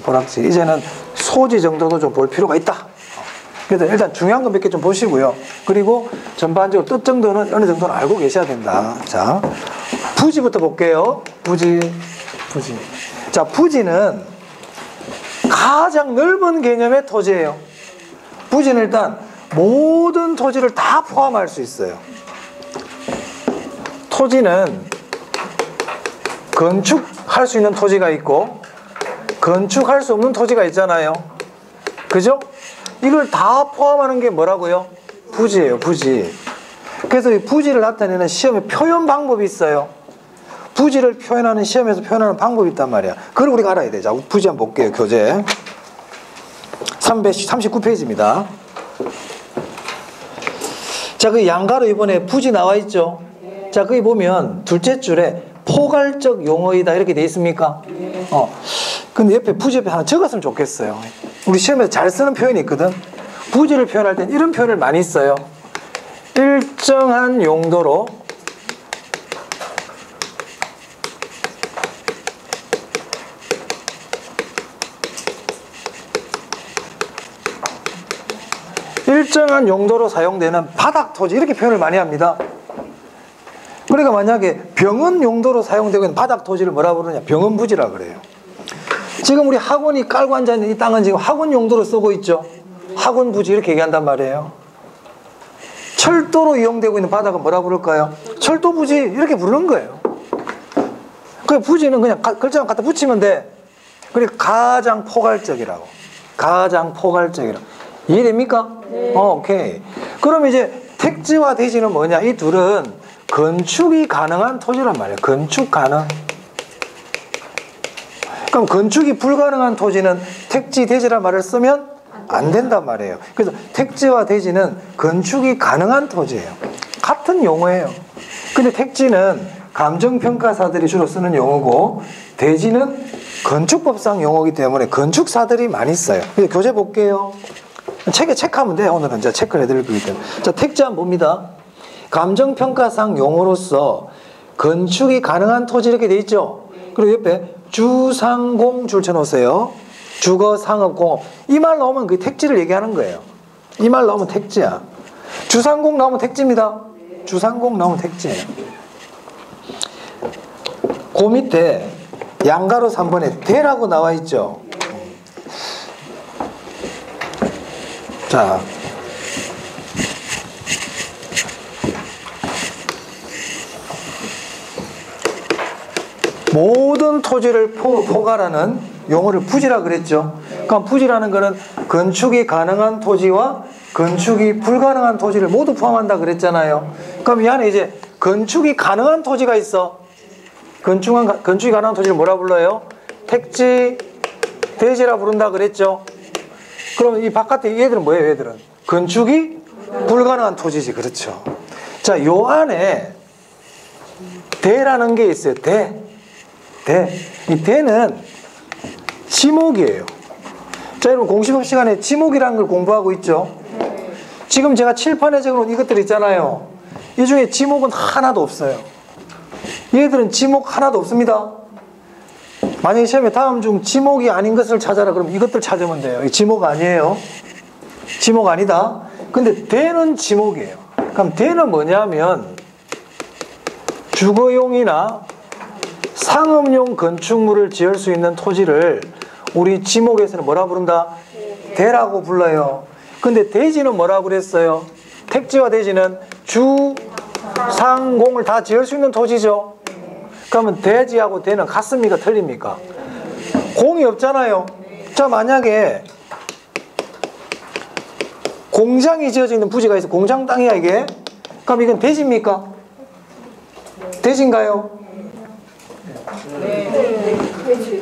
포락지. 이제는 소지 정도도 좀 볼 필요가 있다. 그래서 일단 중요한 거 몇 개 좀 보시고요. 그리고 전반적으로 뜻 정도는 어느 정도는 알고 계셔야 된다. 자, 부지부터 볼게요. 부지. 자, 부지는 가장 넓은 개념의 토지예요. 부지는 일단 모든 토지를 다 포함할 수 있어요. 토지는 건축할 수 있는 토지가 있고 건축할 수 없는 토지가 있잖아요. 그죠? 이걸 다 포함하는 게 뭐라고요? 부지예요, 부지. 그래서 이 부지를 나타내는 시험의 표현 방법이 있어요. 부지를 표현하는, 시험에서 표현하는 방법이 있단 말이야. 그걸 우리가 알아야 돼. 자, 부지 한번 볼게요. 교재 339페이지입니다. 자, 그 양가로 이번에 부지 나와 있죠. 자, 거기 보면 둘째 줄에 포괄적 용어이다 이렇게 돼 있습니까? 근데 옆에 부지 옆에 하나 적었으면 좋겠어요. 우리 시험에서 잘 쓰는 표현이 있거든. 부지를 표현할 땐 이런 표현을 많이 써요. 일정한 용도로 사용되는 바닥 토지, 이렇게 표현을 많이 합니다. 그러니까 만약에 병원 용도로 사용되고 있는 바닥 토지를 뭐라 부르냐? 병원 부지라 그래요. 지금 우리 학원이 깔고 앉아있는 이 땅은 지금 학원 용도로 쓰고 있죠. 학원 부지 이렇게 얘기한단 말이에요. 철도로 이용되고 있는 바닥은 뭐라 부를까요? 철도 부지 이렇게 부르는 거예요. 그 부지는 그냥 글자만 갖다 붙이면 돼. 그리고 가장 포괄적이라고. 이해됩니까? 네. 오케이. 그럼 이제 택지와 대지는 뭐냐? 이 둘은 건축이 가능한 토지란 말이에요. 건축 가능. 그럼 건축이 불가능한 토지는 택지, 대지란 말을 쓰면 안 된단 말이에요. 그래서 택지와 대지는 건축이 가능한 토지예요. 같은 용어예요. 근데 택지는 감정평가사들이 주로 쓰는 용어고 대지는 건축법상 용어이기 때문에 건축사들이 많이 써요. 그래서 교재 볼게요. 책에 체크하면 돼요. 오늘은 이제 체크를 해드릴 거기 때문에. 자, 택지 한번 봅니다. 감정평가상 용어로서 건축이 가능한 토지 이렇게 돼 있죠. 그리고 옆에 주상공 줄 쳐놓으세요. 주거, 상업, 공업. 이 말 나오면 그 택지를 얘기하는 거예요. 이 말 나오면 택지야. 주상공 나오면 택지입니다. 주상공 나오면 택지예요. 그 밑에 양가로 3번에 대라고 나와 있죠. 자, 모든 토지를 포괄하는 용어를 부지라 그랬죠. 그러니까 부지라는 거는 건축이 가능한 토지와 건축이 불가능한 토지를 모두 포함한다 그랬잖아요. 그럼 이 안에 이제 건축이 가능한 토지가 있어. 건축이 가능한 토지를 뭐라 불러요? 택지, 대지라 부른다 그랬죠. 그럼 이 바깥에 얘들은 뭐예요? 얘들은 건축이 불가능한 토지지. 그렇죠. 자, 요 안에 대라는 게 있어요. 이 대는 지목이에요. 자, 여러분 공시법 시간에 지목이라는 걸 공부하고 있죠. 지금 제가 칠판에 적어놓은 이것들 있잖아요. 이 중에 지목은 하나도 없어요. 얘들은 지목 하나도 없습니다. 만약에 시험에 다음 중 지목이 아닌 것을 찾아라 그러면 이것들 찾으면 돼요. 지목 아니에요. 지목 아니다. 근데 대는 지목이에요. 그럼 대는 뭐냐면 주거용이나 상업용 건축물을 지을 수 있는 토지를 우리 지목에서는 뭐라 부른다? 대라고 불러요. 근데 대지는 뭐라고 그랬어요? 택지와 대지는 주, 상, 공을 다 지을 수 있는 토지죠. 그러면 대지하고 대는 같습니까? 틀립니까? 공이 없잖아요. 자, 만약에 공장이 지어져 있는 부지가 있어. 공장 땅이야 이게. 그럼 이건 대지입니까? 대지인가요?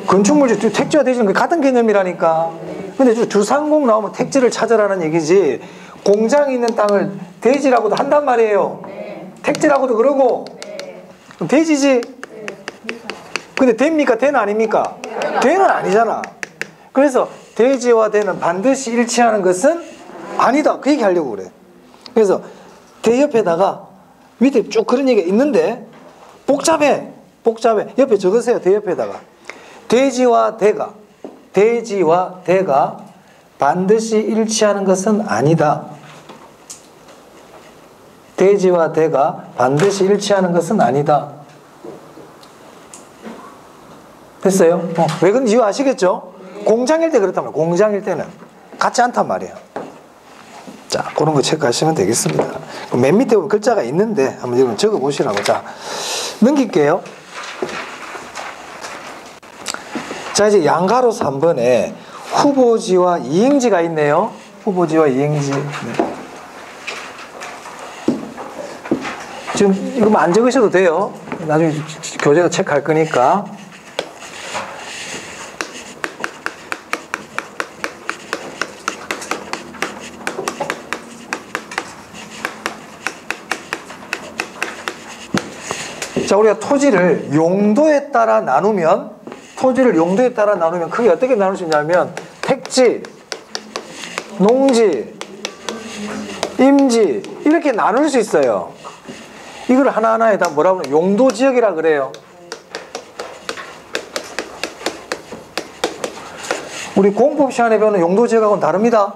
건축물지 택지와 대지는 같은 개념이라니까. 근데 주상공 나오면 택지를 찾아라는 얘기지 공장이 있는 땅을 대지라고도 한단 말이에요. 택지라고도 그러고. 그럼 대지지. 근데 됩니까? 대는 아닙니까? 대는 아니잖아. 그래서 대지와 대는 반드시 일치하는 것은 아니다. 그 얘기 하려고 그래. 그래서 대 옆에다가 밑에 쭉 그런 얘기가 있는데 복잡해. 옆에 적으세요. 대 옆에다가. 대지와 대가 반드시 일치하는 것은 아니다. 대지와 대가 반드시 일치하는 것은 아니다. 됐어요? 왜 그런지 이유 아시겠죠? 공장일 때 그렇단 말이에요. 공장일 때는 같지 않단 말이에요. 자, 그런 거 체크하시면 되겠습니다. 맨 밑에 보면 글자가 있는데 한번 여러분 적어보시라고. 자, 넘길게요. 자, 이제 양가로 3번에 후보지와 이행지가 있네요. 후보지와 이행지. 네. 지금 이거 안 적으셔도 돼요. 나중에 교재가 체크할 거니까. 자, 우리가 토지를 용도에 따라 나누면 크게 어떻게 나눌 수 있냐면 택지, 농지, 임지 이렇게 나눌 수 있어요. 이걸 하나하나에 다 뭐라고 그래요? 용도지역이라 그래요. 우리 공법 시간에 배우는 용도지역하고는 다릅니다.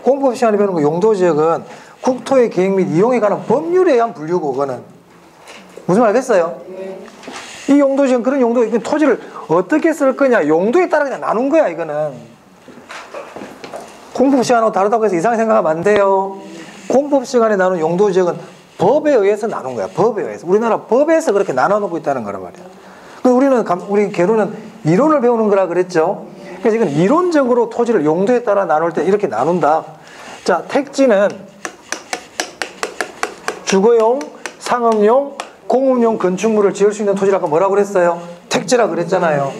공법 시간에 배우는 그 용도지역은 국토의 계획 및 이용에 관한 법률에 의한 분류고 그거는 무슨 말 알겠어요? 이 용도지역은 그런 용도, 토지를 어떻게 쓸 거냐 용도에 따라 그냥 나눈 거야. 이거는 공법 시간하고 다르다고 해서 이상하게 생각하면 안 돼요. 공법 시간에 나눈 용도지역은 법에 의해서 나눈 거야. 법에 의해서. 우리나라 법에서 그렇게 나눠놓고 있다는 거란 말이야. 우리 개론은 이론을 배우는 거라 그랬죠. 그래서 이건 이론적으로 토지를 용도에 따라 나눌 때 이렇게 나눈다. 자, 택지는 주거용, 상업용, 공업용 건축물을 지을 수 있는 토지를 아까 뭐라고 그랬어요? 택지라 그랬잖아요.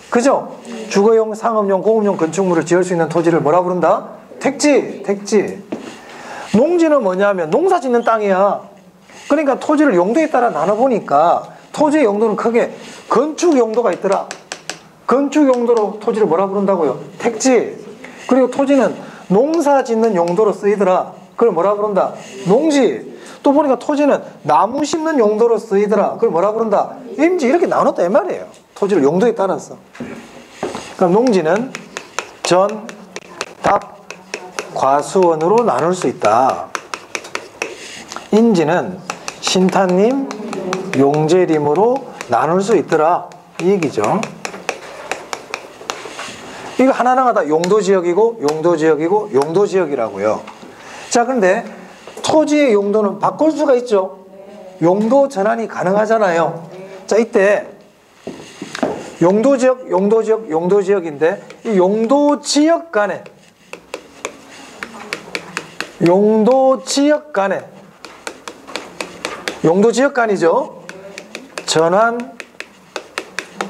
그죠? 주거용, 상업용, 공업용 건축물을 지을 수 있는 토지를 뭐라 부른다? 택지, 택지. 농지는 뭐냐면 농사 짓는 땅이야. 그러니까 토지를 용도에 따라 나눠보니까 토지의 용도는 크게 건축 용도가 있더라. 건축 용도로 토지를 뭐라 부른다고요? 택지. 그리고 토지는 농사 짓는 용도로 쓰이더라. 그걸 뭐라 부른다? 농지. 또 보니까 토지는 나무 심는 용도로 쓰이더라. 그걸 뭐라 부른다? 임지. 이렇게 나눴다 이 말이에요. 토지를 용도에 따라서. 그럼 농지는 전, 답, 과수원으로 나눌 수 있다. 인지는 신탄림, 용재림으로 나눌 수 있더라. 이 얘기죠. 이거 하나하나가 다 용도지역이고 용도지역이고 용도지역이라고요. 자, 그런데 토지의 용도는 바꿀 수가 있죠. 용도 전환이 가능하잖아요. 자, 이때 용도지역, 용도지역, 용도지역인데 이 용도지역 간에 용도지역 간이죠. 전환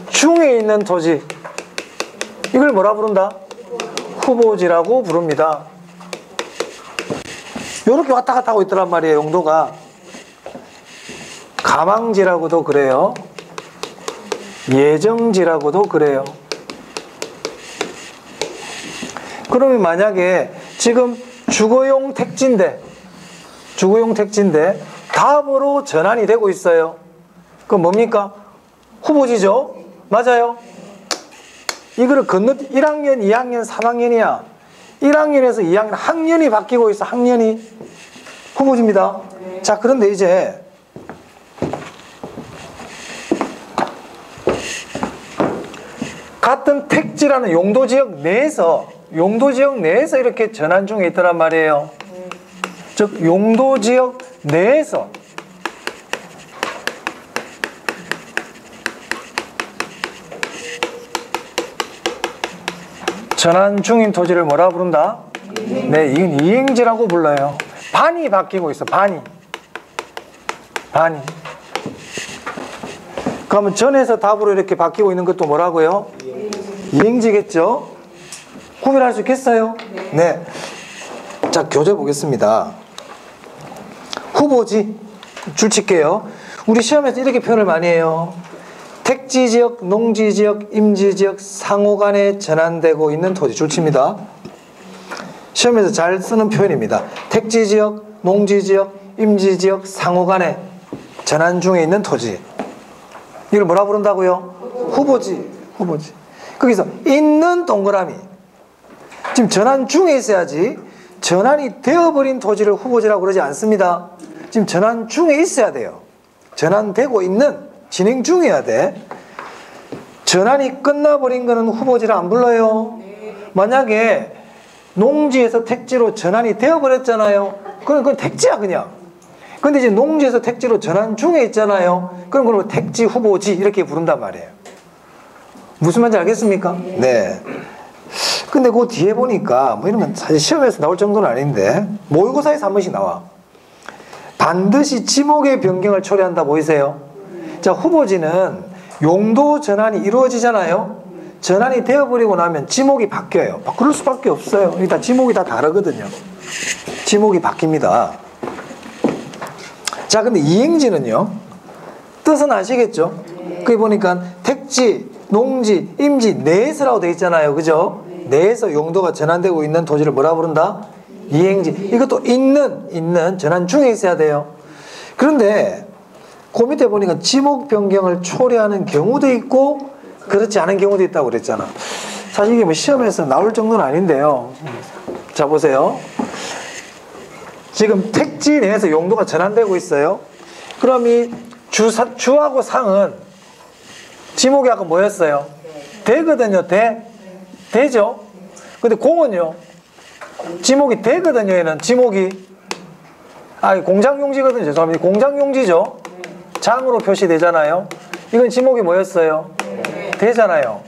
중에 있는 토지, 이걸 뭐라 부른다? 후보지라고 부릅니다. 이렇게 왔다 갔다 하고 있더란 말이에요. 용도가. 가망지라고도 그래요. 예정지라고도 그래요. 그러면 만약에 지금 주거용 택지인데 답으로 전환이 되고 있어요. 그럼 뭡니까? 후보지죠? 맞아요? 이거를 건너 1학년, 2학년, 3학년이야. 1학년에서 2학년 학년이 바뀌고 있어. 학년이 후보지입니다. 자, 그런데 이제 같은 택지라는 용도지역 내에서 이렇게 전환 중에 있더란 말이에요. 즉 용도지역 내에서 전환 중인 토지를 뭐라 부른다? 네, 이건 이행지라고 불러요. 반이 바뀌고 있어. 반이. 그러면 전에서 답으로 이렇게 바뀌고 있는 것도 뭐라고요? 이행지겠죠? 구별할 수 있겠어요? 네. 자, 교재 보겠습니다. 후보지 줄칠게요. 우리 시험에서 이렇게 표현을 많이 해요. 택지지역, 농지지역, 임지지역 상호 간에 전환되고 있는 토지. 줄칩니다. 시험에서 잘 쓰는 표현입니다. 택지지역, 농지지역, 임지지역 상호 간에 전환 중에 있는 토지. 이걸 뭐라 부른다고요? 후보지. 거기서 있는 동그라미. 지금 전환 중에 있어야지 전환이 되어버린 토지를 후보지라고 그러지 않습니다. 지금 전환 중에 있어야 돼요. 전환되고 있는, 진행 중이어야 돼. 전환이 끝나버린 거는 후보지를 안 불러요. 만약에 농지에서 택지로 전환이 되어버렸잖아요. 그건 택지야 그냥. 근데 이제 농지에서 택지로 전환 중에 있잖아요. 그럼 그걸 택지 후보지 이렇게 부른단 말이에요. 무슨 말인지 알겠습니까? 네. 근데 그 뒤에 보니까 뭐 이런 건 사실 시험에서 나올 정도는 아닌데 모의고사에서 한 번씩 나와. 반드시 지목의 변경을 초래한다 보이세요? 자, 후보지는 용도 전환이 이루어지잖아요. 전환이 되어버리고 나면 지목이 바뀌어요. 그럴 수밖에 없어요. 일단 지목이 다 다르거든요. 지목이 바뀝니다. 자, 근데 이행지는요, 뜻은 아시겠죠? 거기 보니까 택지, 농지, 임지 내에서라고 되어 있잖아요. 그죠? 내에서 용도가 전환되고 있는 토지를 뭐라 부른다? 이행지. 이것도 있는 전환 중에 있어야 돼요. 그런데 그 밑에 보니까 지목 변경을 초래하는 경우도 있고 그렇지 않은 경우도 있다고 그랬잖아. 사실 이게 뭐 시험에서 나올 정도는 아닌데요. 자, 보세요. 지금 택지 내에서 용도가 전환되고 있어요. 그럼 이 주하고 상은 지목이 아까 뭐였어요? 대거든요. 대죠. 근데 공은요, 지목이 되거든요. 얘는 지목이 공장용지거든요. 죄송합니다. 공장용지죠. 장으로 표시되잖아요. 이건 지목이 뭐였어요? 되잖아요.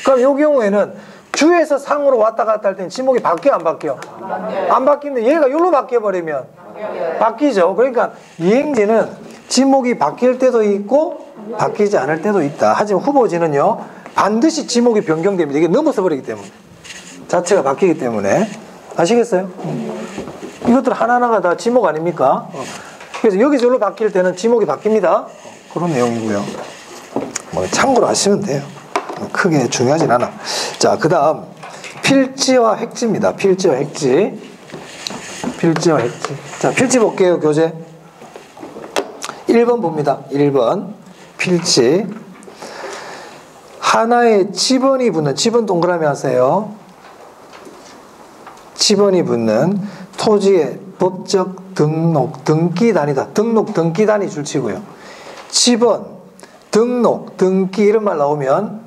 그럼 이 경우에는 주에서 상으로 왔다 갔다 할 때는 지목이 바뀌어 안 바뀌어? 안 바뀌는데 얘가 여기로 바뀌어버리면 바뀌죠. 그러니까 이행지는 지목이 바뀔 때도 있고 바뀌지 않을 때도 있다. 하지만 후보지는요 반드시 지목이 변경됩니다. 이게 넘어서 버리기 때문에 자체가 바뀌기 때문에. 아시겠어요? 이것들 하나하나가 다 지목 아닙니까? 그래서 여기저기로 바뀔 때는 지목이 바뀝니다. 그런 내용이고요. 뭐 참고로 하시면 돼요. 크게 중요하진 않아. 자, 그 다음 필지와 획지입니다. 필지와 획지. 필지와 획지. 자, 필지 볼게요. 교재 1번 봅니다. 1번 필지. 하나의 지번이 붙는, 지번 동그라미 하세요. 지번이 붙는 토지의 법적 등록, 등기 단위다. 등록, 등기 단위 줄치고요. 지번, 등록, 등기 이런 말 나오면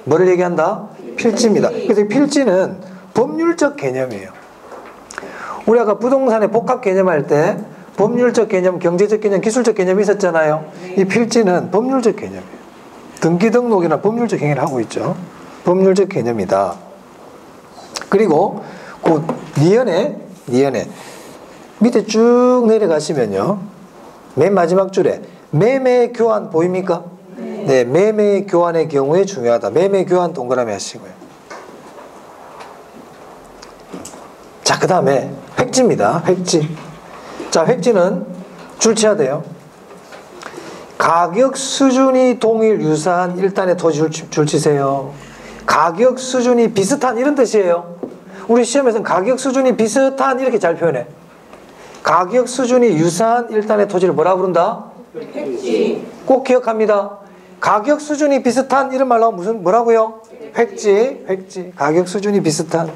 뭐를 얘기한다? 필지입니다. 그래서 필지는 법률적 개념이에요. 우리 아까 부동산의 복합 개념할 때 법률적 개념, 경제적 개념, 기술적 개념이 있었잖아요. 이 필지는 법률적 개념이에요. 등기 등록이나 법률적 행위를 하고 있죠. 법률적 개념이다. 그리고 그 니은에 밑에 쭉 내려가시면요. 맨 마지막 줄에 매매 교환 보입니까? 네, 매매 교환의 경우에 중요하다. 매매 교환 동그라미 하시고요. 자, 그 다음에 획지입니다. 획지. 자, 획지는 줄치해야 돼요. 가격 수준이 동일 유사한 일단의 토지 줄치세요. 가격 수준이 비슷한 이런 뜻이에요. 우리 시험에서는 가격 수준이 비슷한 이렇게 잘 표현해. 가격 수준이 유사한 일단의 토지를 뭐라 부른다? 획지. 꼭 기억합니다. 가격 수준이 비슷한 이런 말 나오면 무슨 뭐라고요? 획지. 획지. 가격 수준이 비슷한.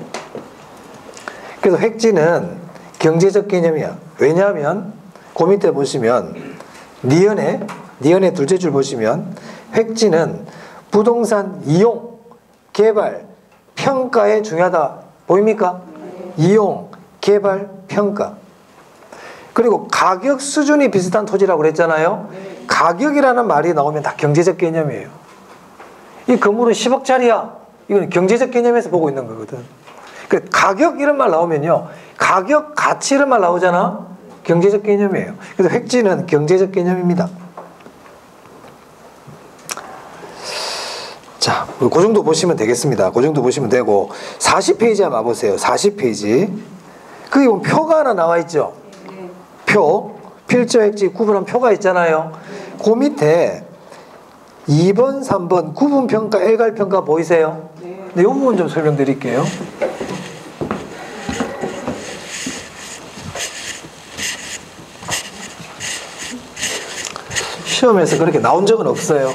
그래서 획지는 경제적 개념이야. 왜냐하면 그 밑에 보시면 니은의 둘째 줄 보시면 획지는 부동산 이용, 개발, 평가에 중요하다. 보입니까? 이용, 개발, 평가. 그리고 가격 수준이 비슷한 토지라고 그랬잖아요. 가격이라는 말이 나오면 다 경제적 개념이에요. 이 건물은 10억짜리야. 이건 경제적 개념에서 보고 있는 거거든. 그 가격 이런 말 나오면요. 가격, 가치 이런 말 나오잖아. 경제적 개념이에요. 그래서 획지는 경제적 개념입니다. 자, 그 정도 보시면 되겠습니다. 그 정도 보시면 되고 40페이지 한번 봐보세요. 40페이지. 거기 보면 표가 하나 나와 있죠. 표, 필지, 획지 구분한 표가 있잖아요. 그 밑에 2번, 3번 구분평가, 일괄평가 보이세요? 네, 이 부분 좀 설명드릴게요. 시험에서 그렇게 나온 적은 없어요.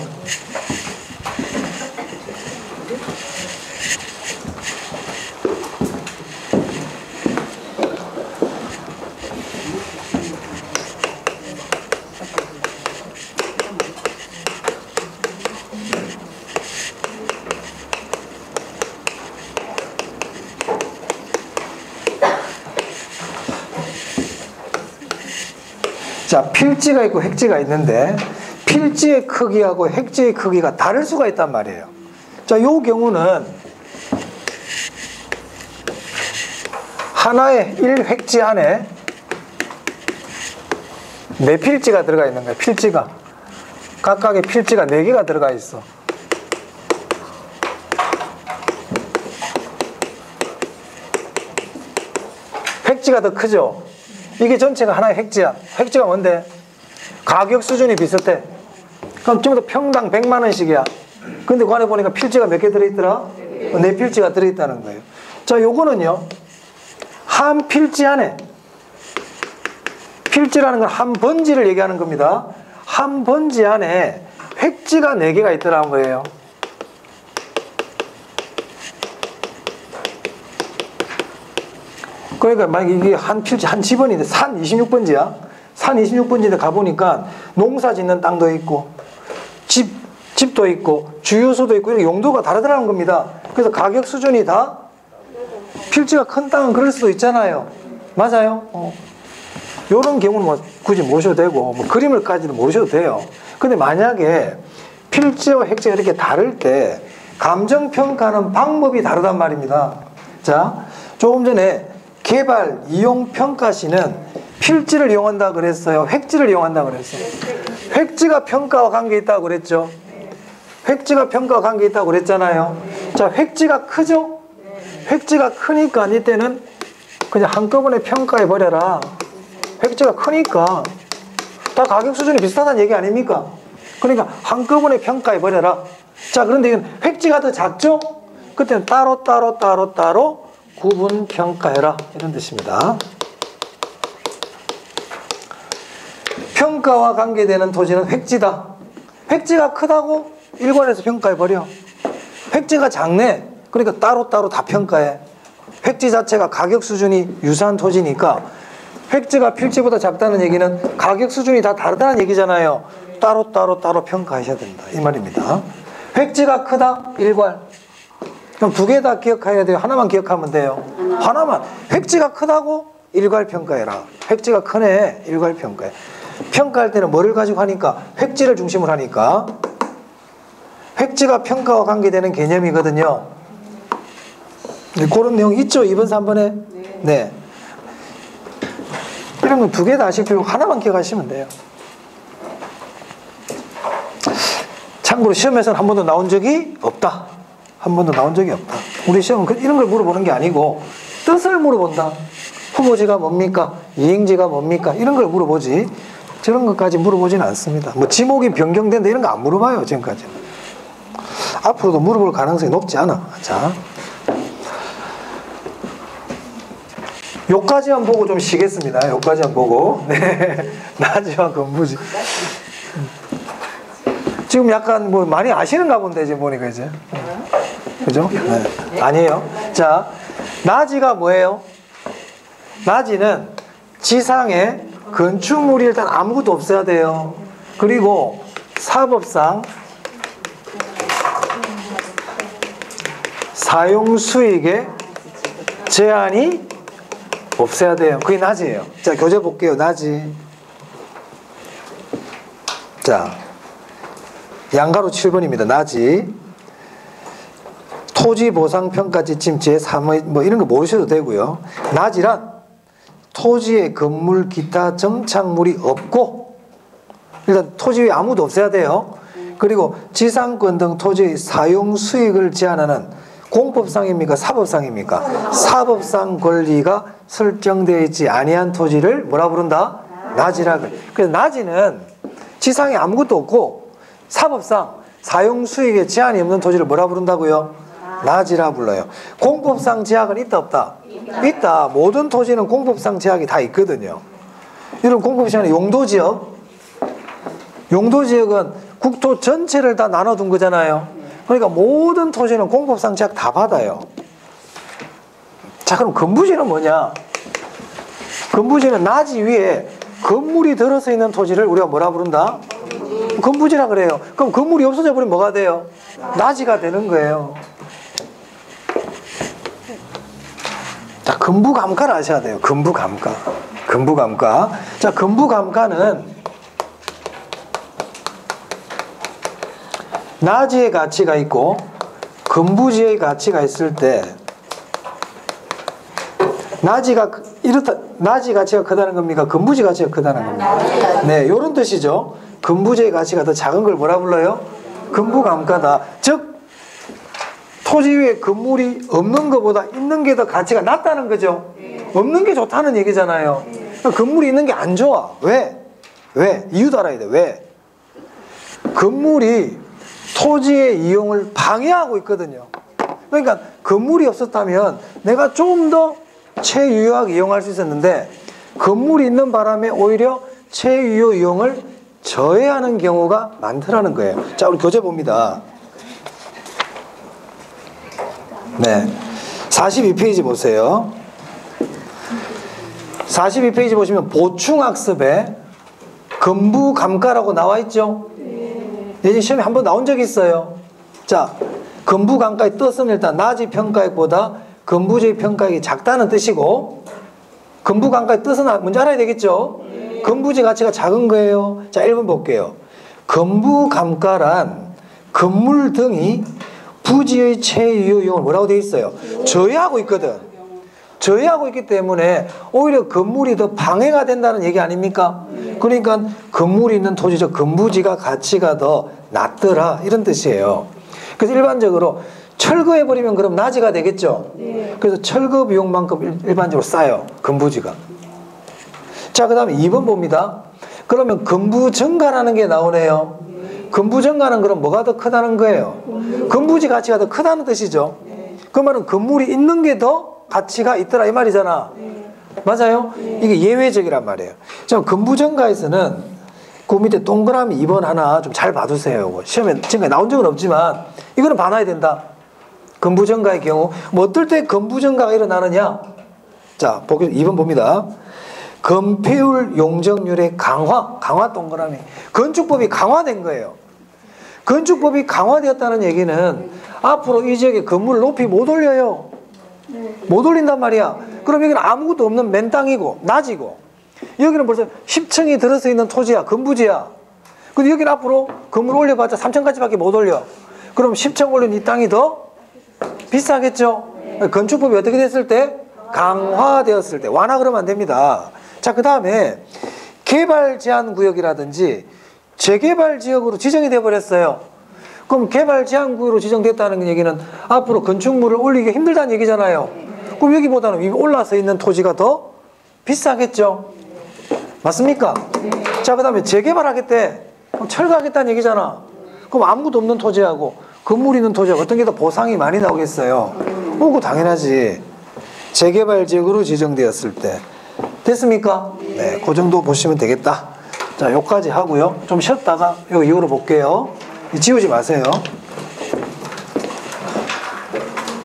자, 필지가 있고 획지가 있는데 필지의 크기하고 획지의 크기가 다를 수가 있단 말이에요. 자, 이 경우는 하나의 1획지 안에 몇 필지가 들어가 있는 거예요. 필지가 각각의 필지가 4개가 들어가 있어. 획지가 더 크죠. 이게 전체가 하나의 획지야. 획지가 뭔데? 가격 수준이 비슷해. 그럼 전부 다 평당 100만 원씩이야. 근데 그 안에 보니까 필지가 몇 개 들어있더라? 4필지가 들어있다는 거예요. 자, 요거는요. 한 필지 안에, 필지라는 건 한 번지를 얘기하는 겁니다. 한 번지 안에 획지가 4개가 있더라는 거예요. 그러니까 만약에 이게 한 필지, 한 지번인데 산 26번지야. 산 26번지인데 가보니까 농사 짓는 땅도 있고 집도 있고 주유소도 있고 이렇게 용도가 다르더라는 겁니다. 그래서 가격 수준이 다 필지가 큰 땅은 그럴 수도 있잖아요. 맞아요. 이런 경우는 뭐 굳이 모셔도 되고 뭐 그림을 까지도 모르셔도 돼요. 근데 만약에 필지와 획지가 이렇게 다를 때 감정평가는 방법이 다르단 말입니다. 자, 조금 전에 개발 이용 평가 시는 필지를 이용한다 그랬어요? 획지를 이용한다 그랬어요? 획지가 평가와 관계 있다고 그랬죠? 획지가 평가와 관계 있다고 그랬잖아요. 자, 획지가 크죠? 획지가 크니까 이때는 그냥 한꺼번에 평가해 버려라. 획지가 크니까 다 가격 수준이 비슷하다는 얘기 아닙니까? 그러니까 한꺼번에 평가해 버려라. 자, 그런데 이건 획지가 더 작죠? 그때는 따로 구분 평가해라, 이런 뜻입니다. 평가와 관계되는 토지는 획지다. 획지가 크다고 일괄해서 평가해버려. 획지가 작네. 그러니까 따로따로 다 평가해. 획지 자체가 가격 수준이 유사한 토지니까 획지가 필지보다 작다는 얘기는 가격 수준이 다 다르다는 얘기잖아요. 따로 평가하셔야 된다, 이 말입니다. 획지가 크다, 일괄. 그럼 두 개 다 기억해야 돼요? 하나만 기억하면 돼요? 하나만. 획지가 크다고 일괄 평가해라. 획지가 크네, 일괄 평가해. 평가할 때는 뭐를 가지고 하니까? 획지를 중심으로 하니까. 획지가 평가와 관계되는 개념이거든요. 네, 그런 내용 있죠? 2번, 3번에? 네. 이런 건 두 개 다 아실 필요 하나만 기억하시면 돼요. 참고로 시험에서는 한 번도 나온 적이 없다. 한 번도 나온 적이 없다. 우리 시험은 이런 걸 물어보는 게 아니고 뜻을 물어본다. 후보지가 뭡니까? 이행지가 뭡니까? 이런 걸 물어보지. 저런 것까지 물어보지는 않습니다. 뭐 지목이 변경된다 이런 거 안 물어봐요, 지금까지는. 앞으로도 물어볼 가능성이 높지 않아. 자, 요까지만 보고 좀 쉬겠습니다. 요까지만 보고. 네. 나지와 건부지. 지금 약간 뭐 많이 아시는가 본데, 지금 보니까 이제. 그죠? 네. 아니에요. 자, 나지가 뭐예요? 나지는 지상에 건축물이 일단 아무것도 없어야 돼요. 그리고 사법상 사용 수익에 제한이 없어야 돼요. 그게 나지예요. 자, 교재 볼게요. 나지. 자, 양가로 7번입니다. 나지. 토지보상평가 지침 제3의 뭐 이런 거 모르셔도 되고요. 나지란 토지에 건물 기타 정착물이 없고 일단 토지 위에 아무도 없어야 돼요. 그리고 지상권 등 토지의 사용 수익을 제한하는 공법상입니까? 사법상입니까? 사법상 권리가 설정되어 있지 아니한 토지를 뭐라 부른다? 나지라 그래. 그래서 나지는 지상에 아무것도 없고 사법상 사용 수익에 제한이 없는 토지를 뭐라 부른다고요? 나지라 불러요. 공법상 제약은 있다 없다? 있다. 모든 토지는 공법상 제약이 다 있거든요. 이런 공법상은 용도지역. 용도지역은 국토 전체를 다 나눠둔 거잖아요. 그러니까 모든 토지는 공법상 제약 다 받아요. 자, 그럼 건부지는 뭐냐? 건부지는 나지 위에 건물이 들어서 있는 토지를 우리가 뭐라 부른다? 건부지라 그래요. 그럼 건물이 없어져 버리면 뭐가 돼요? 나지가 되는 거예요. 자, 건부감가를 아셔야 돼요. 건부감가. 건부감가. 자, 건부감가는 나지의 가치가 있고 건부지의 가치가 있을 때 나지가 이렇다. 나지 가치가 크다는 겁니까? 건부지 가치가 크다는 겁니까? 네, 요런 뜻이죠. 건부지의 가치가 더 작은 걸 뭐라 불러요? 건부감가다. 즉 토지 위에 건물이 없는 것보다 있는 게 더 가치가 낮다는 거죠. 없는 게 좋다는 얘기잖아요. 건물이 있는 게 안 좋아. 왜? 왜? 이유도 알아야 돼. 왜? 건물이 토지의 이용을 방해하고 있거든요. 그러니까 건물이 없었다면 내가 좀 더 최유효하게 이용할 수 있었는데 건물이 있는 바람에 오히려 최유효 이용을 저해하는 경우가 많더라는 거예요. 자, 우리 교재 봅니다. 네, 42페이지 보세요. 42페이지 보시면 보충학습에 건부감가라고 나와 있죠? 예전 시험에 한번 나온 적이 있어요. 자, 건부감가의 뜻은 일단 나지 평가액보다 건부지의 평가액이 작다는 뜻이고, 건부감가의 뜻은 먼저 알아야 되겠죠? 건부지 가치가 작은 거예요. 자, 1번 볼게요. 건부감가란 건물 등이 부지의 최유효 이용을 뭐라고 되어 있어요? 저해하고 있거든. 저해하고 있기 때문에 오히려 건물이 더 방해가 된다는 얘기 아닙니까? 그러니까 건물이 있는 토지적 건부지가 가치가 더 낮더라 이런 뜻이에요. 그래서 일반적으로 철거해버리면 그럼 낮이가 되겠죠. 그래서 철거 비용만큼 일반적으로 싸요, 건부지가. 자, 그 다음에 2번 봅니다. 그러면 건부정가라는 게 나오네요. 건부정가는 그럼 뭐가 더 크다는 거예요? 건부지 가치가 더 크다는 뜻이죠. 그 말은 건물이 있는 게 더 가치가 있더라 이 말이잖아. 맞아요? 이게 예외적이란 말이에요. 자, 건부정가에서는 그 밑에 동그라미 2번 하나 좀 잘 봐두세요. 시험에 지금까지 나온 적은 없지만 이거는 봐놔야 된다. 건부정가의 경우 뭐 어떨 때 건부정가가 일어나느냐? 자, 2번 봅니다. 건폐율 용적률의 강화 동그라미. 건축법이 강화된 거예요. 건축법이 강화되었다는 얘기는 앞으로 이 지역에 건물을 높이 못 올려요. 못 올린단 말이야. 그럼 여기는 아무것도 없는 맨 땅이고 낮이고, 여기는 벌써 10층이 들어서 있는 토지야, 건부지야. 근데 여기는 앞으로 건물 올려봤자 3층까지밖에 못 올려. 그럼 10층 올린 이 땅이 더 비싸겠죠. 건축법이 어떻게 됐을 때? 강화되었을 때. 완화 그러면 안 됩니다. 자, 그 다음에 개발 제한 구역이라든지 재개발 지역으로 지정이 돼버렸어요. 그럼 개발 제한 구역으로 지정됐다는 얘기는 앞으로 건축물을 올리기 힘들다는 얘기잖아요. 그럼 여기보다는 위에 올라서 있는 토지가 더 비싸겠죠. 맞습니까? 자, 그 다음에 재개발하겠대. 그럼 철거하겠다는 얘기잖아. 그럼 아무것도 없는 토지하고 건물 있는 토지하고 어떤 게 더 보상이 많이 나오겠어요? 그거 당연하지. 재개발 지역으로 지정되었을 때. 됐습니까? 네, 그 정도 보시면 되겠다. 자, 여기까지 하고요. 좀 쉬었다가 요 이후로 볼게요. 지우지 마세요.